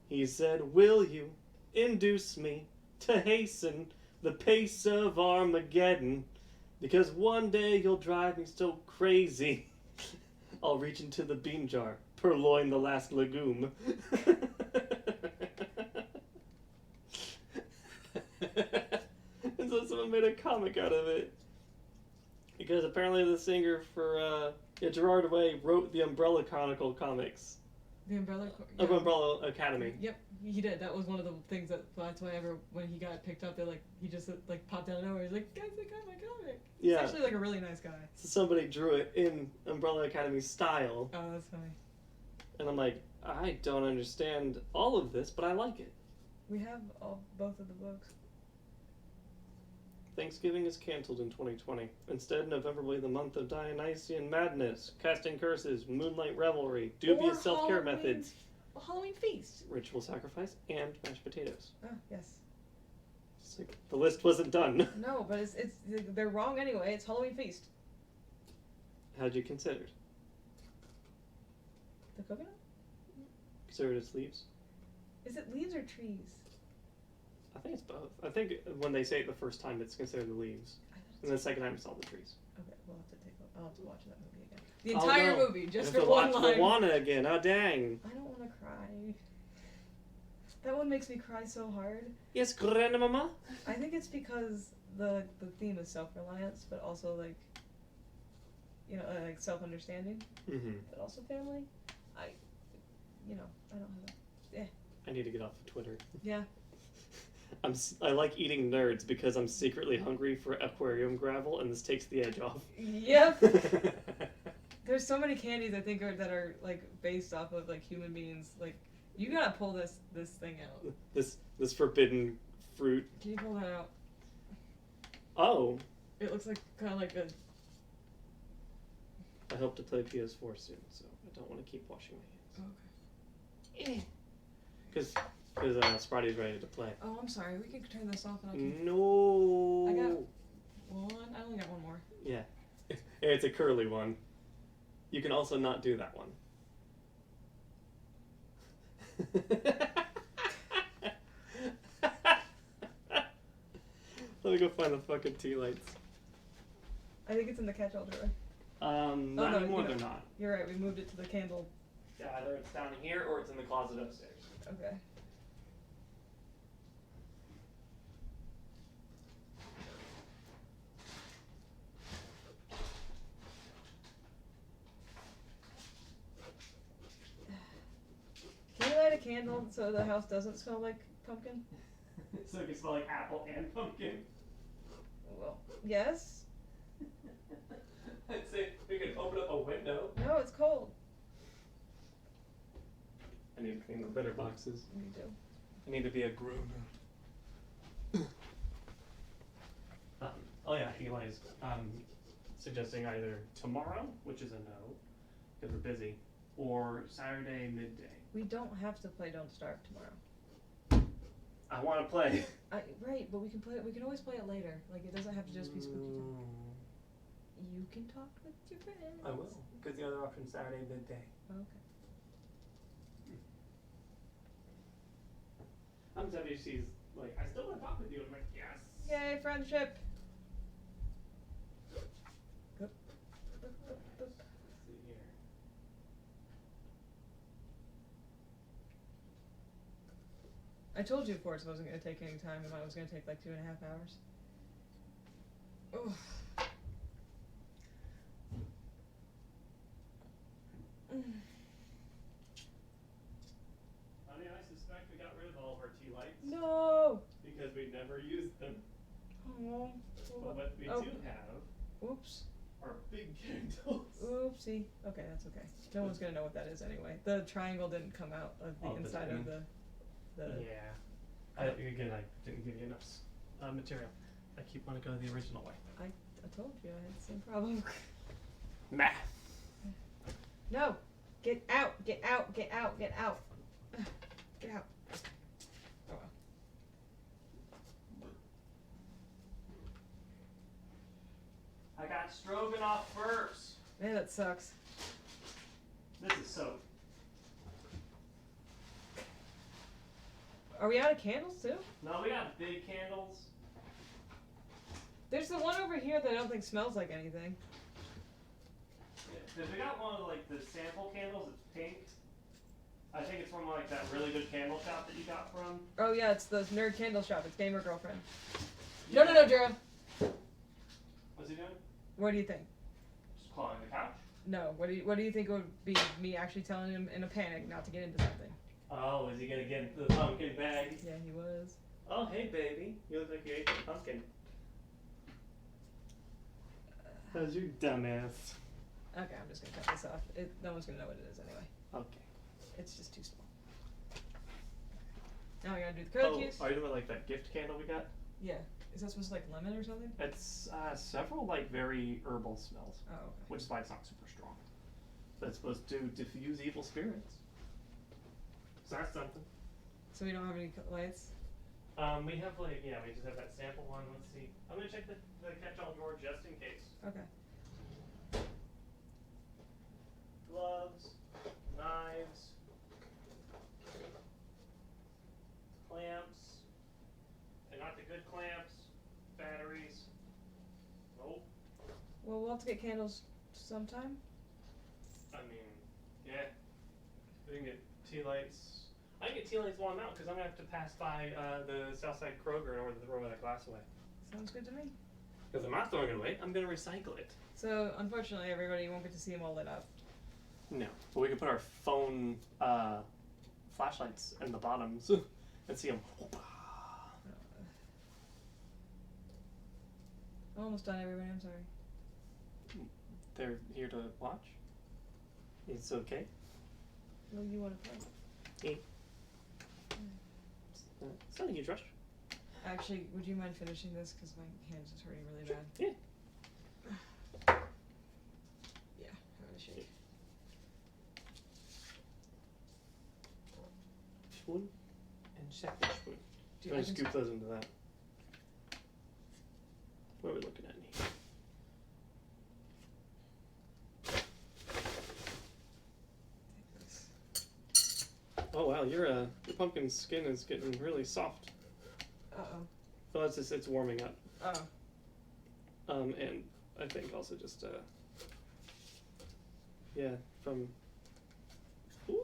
A: He said, will you induce me to hasten the pace of Armageddon? Because one day you'll drive me so crazy, I'll reach into the bean jar, purloin the last legume. And so someone made a comic out of it. Because apparently the singer for Gerard Way wrote the Umbrella Chronicle comics.
B: The Umbrella...
A: Of Umbrella Academy.
B: Yep, he did. That was one of the things that's why when he got picked up, he just popped out of nowhere. He's like, guys, I got my comic. He's actually like a really nice guy.
A: So somebody drew it in Umbrella Academy style.
B: Oh, that's funny.
A: And I'm like, I don't understand all of this, but I like it.
B: We have both of the books.
A: Thanksgiving is canceled in 2020. Instead, November will be the month of Dionysian madness, casting curses, moonlight revelry, dubious self-care methods,
B: Halloween feast,
A: ritual sacrifice, and mashed potatoes.
B: Oh, yes.
A: It's like, the list wasn't done.
B: No, but it's they're wrong anyway. It's Halloween feast.
A: How'd you consider it?
B: The coconut?
A: Consider it as leaves?
B: Is it leaves or trees?
A: I think it's both. I think when they say it the first time, it's considered the leaves. And the second time, it's all the trees.
B: Okay, I'll have to watch that movie again. The entire movie, just for one line.
A: Watch Moana again. Oh, dang.
B: I don't want to cry. That one makes me cry so hard.
A: Yes, grandmama.
B: I think it's because the theme is self-reliance, but also like self-understanding, but also family. I don't have that. Yeah.
A: I need to get off of Twitter.
B: Yeah.
A: I like eating nerds because I'm secretly hungry for aquarium gravel, and this takes the edge off.
B: Yep. There's so many candies I think that are like based off of like human beings. Like, you gotta pull this thing out.
A: This forbidden fruit.
B: Can you pull that out?
A: Oh.
B: It looks like kind of like a.
A: I hope to play PS4 soon, so I don't want to keep washing my hands.
B: Okay.
A: Because Spotty's ready to play.
B: Oh, I'm sorry. We can turn this off and I can.
A: No.
B: I got one. I only got one more.
A: Yeah. It's a curly one. You can also not do that one. Let me go find the fucking tea lights.
B: I think it's in the catch-all drawer.
A: Not anymore, they're not.
B: You're right, we moved it to the candle.
A: Yeah, either it's down here or it's in the closet upstairs.
B: Okay. Can you light a candle so the house doesn't smell like pumpkin?
A: So it can smell like apple and pumpkin?
B: Well, yes.
A: I'd say we could open up a window.
B: No, it's cold.
A: I need to clean the litter boxes.
B: Me too.
A: I need to be a grown up. Oh yeah, Eli's suggesting either tomorrow, which is a no, because we're busy, or Saturday midday.
B: We don't have to play Don't Starve tomorrow.
A: I want to play.
B: Right, but we can play it. We can always play it later. Like it doesn't have to just be spooky time. You can talk with your friends.
A: I will, because the other option's Saturday midday.
B: Okay.
A: I'm happy she's like, I still want to talk with you. I'm like, yes.
B: Yay, friendship.
A: Let's see here.
B: I told you Forts wasn't going to take any time, and mine was going to take like 2.5 hours. Oof.
A: Honey, I suspect we got rid of all of our tea lights.
B: No.
A: Because we never used them.
B: Oh.
A: But what we do have
B: Oops.
A: are big candles.
B: Oopsie. Okay, that's okay. No one's gonna know what that is anyway. The triangle didn't come out of the inside of the.
A: Yeah. Again, I didn't give you enough material. I keep wanting to go the original way.
B: I told you I had the same problem.
A: Math.
B: No. Get out. Get out. Get out. Get out. Get out. Oh well.
A: I got stroganoff first.
B: Man, that sucks.
A: This is soap.
B: Are we out of candles too?
A: No, we got big candles.
B: There's the one over here that I don't think smells like anything.
A: Because we got one of like the sample candles. It's pink. I think it's from like that really good candle shop that you got from.
B: Oh yeah, it's the nerd candle shop. It's Gamer Girlfriend.
A: Yeah.
B: No, Jared.
A: What's he doing?
B: What do you think?
A: Just clawing the couch.
B: No. What do you think it would be me actually telling him in a panic not to get into something?
A: Oh, is he gonna get into the pumpkin bag?
B: Yeah, he was.
A: Oh, hey baby, you look like you ate the pumpkin. How's your dumbass?
B: Okay, I'm just gonna cut this off. No one's gonna know what it is anyway.
A: Okay.
B: It's just too small. Now I gotta do the code keys.
A: Are you doing like that gift candle we got?
B: Yeah. Is that supposed to like lemon or something?
A: It's several like very herbal smells.
B: Oh, okay.
A: Which is why it's not super strong. But it's supposed to diffuse evil spirits. So that's something.
B: So we don't have any lights?
A: We have like, yeah, we just have that sample one. Let's see. I'm gonna check the catch-all drawer just in case.
B: Okay.
A: Gloves, knives, clamps, and not the good clamps, batteries. Nope.
B: Well, we'll have to get candles sometime.
A: I mean, yeah. We can get tea lights. I can get tea lights while I'm out because I'm gonna have to pass by the Southside Kroger in order to throw that glass away.
B: Sounds good to me.
A: Because I'm not throwing it away. I'm gonna recycle it.
B: So, unfortunately, everybody won't get to see them all lit up.
A: No, but we can put our phone flashlights in the bottoms and see them.
B: Almost done, everybody. I'm sorry.
A: They're here to watch. It's okay.
B: Well, you want to play?
A: Hey. It's not a huge rush.
B: Actually, would you mind finishing this? Because my hand's just hurting really bad.
A: Yeah.
B: Yeah, having a shake.
A: Spoon and second spoon.
B: Dude,
A: I'm gonna scoop those into that. What are we looking at here? Oh wow, your pumpkin skin is getting really soft.
B: Uh-oh.
A: Well, it's warming up.
B: Oh.
A: And I think also just yeah, from. Ooh,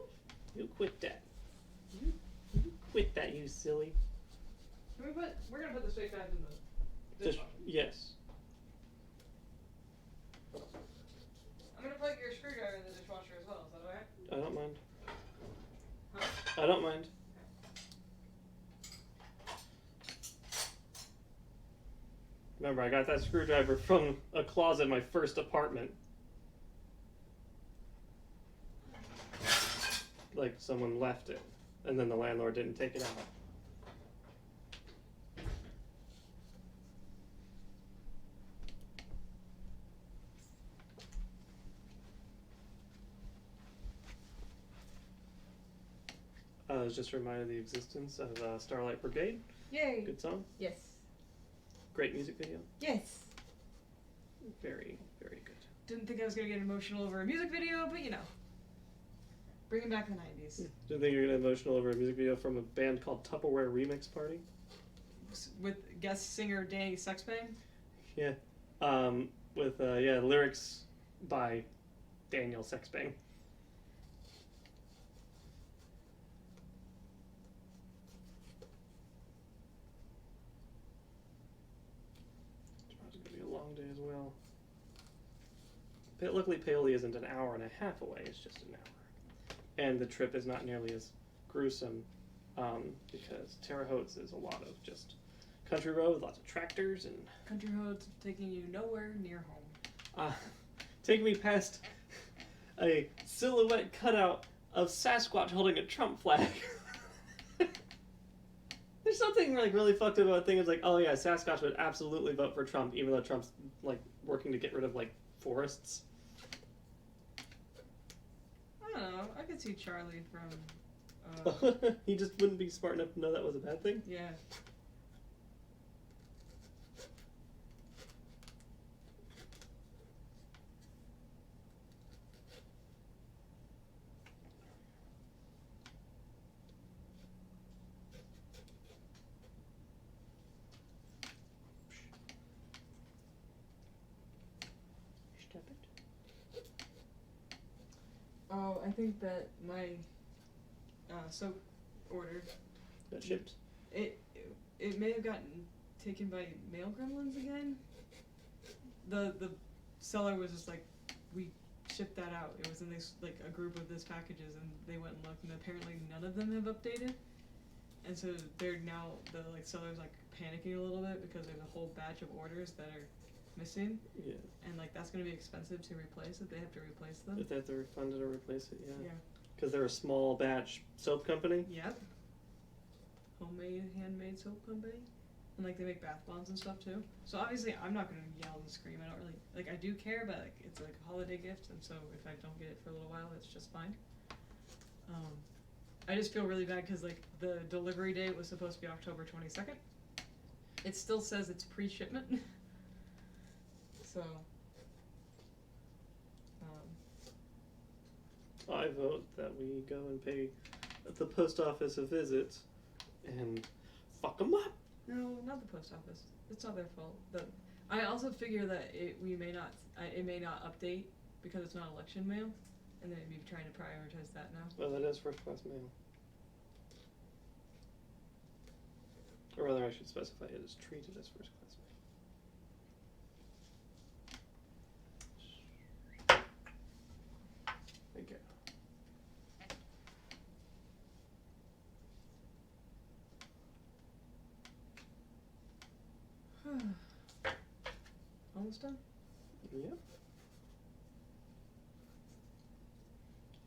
A: you quit that. You quit that, you silly.
B: We're gonna put the shake bags in the dishwasher.
A: Yes.
B: I'm gonna put your screwdriver in the dishwasher as well. Is that alright?
A: I don't mind.
B: Huh?
A: I don't mind. Remember, I got that screwdriver from a closet in my first apartment. Like someone left it, and then the landlord didn't take it out. I was just reminded of the existence of Starlight Brigade.
B: Yay!
A: Good song.
B: Yes.
A: Great music video.
B: Yes.
A: Very, very good.
B: Didn't think I was gonna get emotional over a music video, but you know. Bringing back the 90s.
A: Didn't think you were going to get emotional over a music video from a band called Tupperware Remix Party?
B: With guest singer Danny Sexbang?
A: Yeah. With lyrics by Daniel Sexbang. Tomorrow's going to be a long day as well. Luckily, Paoli isn't an hour and a half away, it's just an hour. And the trip is not nearly as gruesome because Terre Haute is a lot of just country road, lots of tractors and...
B: Country roads taking you nowhere near home.
A: Taking me past a silhouette cutout of Sasquatch holding a Trump flag. There's something like really fucked up about things like, oh yeah, Sasquatch would absolutely vote for Trump even though Trump's like working to get rid of like forests.
B: I don't know. I could see Charlie from.
A: He just wouldn't be smart enough to know that was a bad thing?
B: Yeah.
A: Stop it.
B: Oh, I think that my soap order.
A: Got shipped?
B: It may have gotten taken by mail gremlins again. The seller was just like, we shipped that out. It was in this like a group of this packages, and they went and looked, and apparently none of them have updated. And so they're now the like seller's like panicking a little bit because there's a whole batch of orders that are missing.
A: Yeah.
B: And like that's gonna be expensive to replace if they have to replace them.
A: If they have to refund it or replace it, yeah.
B: Yeah.
A: Because they're a small batch soap company?
B: Yep. Homemade, handmade soap company. And like they make bath bombs and stuff too. So obviously I'm not gonna yell and scream. I don't really like I do care, but like it's like a holiday gift, and so if I don't get it for a little while, it's just fine. I just feel really bad because like the delivery date was supposed to be October 22nd. It still says it's pre-shipment. So
A: I vote that we go and pay the post office a visit and fuck them up.
B: no, not the post office. It's not their fault. I also figure that it may not update because it's not election mail, and they'd be trying to prioritize that now.
A: Well, that is first class mail. Or rather, I should specify it is treated as first class mail. Thank you.
B: Almost done?
A: Yep.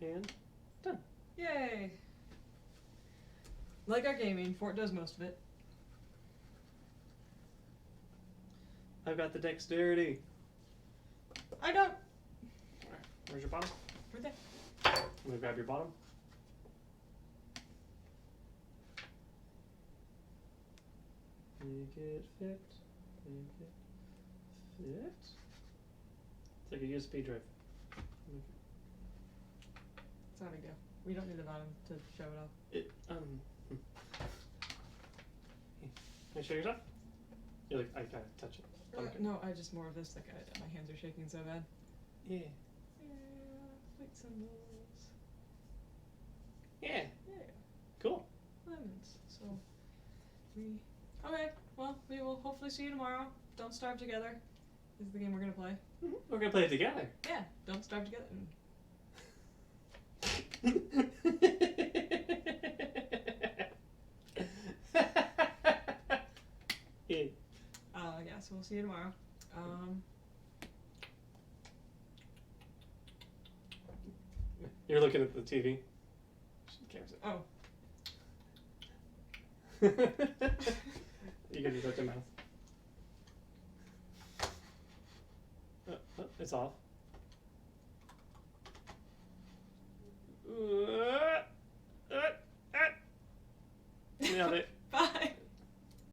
A: And done.
B: Yay! Like our gaming, Fort does most of it.
A: I've got the dexterity.
B: I don't.
A: Alright, where's your bottom?
B: Right there.
A: I'm gonna grab your bottom. Make it fit. Make it fit. It's like a USB drive.
B: It's not a big deal. We don't need the bottom to show it off.
A: Can I show you stuff? You're like, I gotta touch it. Okay.
B: No, I just more of this. Like, my hands are shaking so bad.
A: Yeah.
B: Fleet symbols.
A: Yeah.
B: Yeah.
A: Cool.
B: Lemons. So, okay, well, we will hopefully see you tomorrow. Don't Starve Together is the game we're gonna play.
A: Mm-hmm. We're gonna play it together.
B: Yeah, Don't Starve Together.
A: Yeah.
B: Yeah, so we'll see you tomorrow.
A: You're looking at the TV.
B: Oh.
A: You can touch your mouth. Oh, it's off.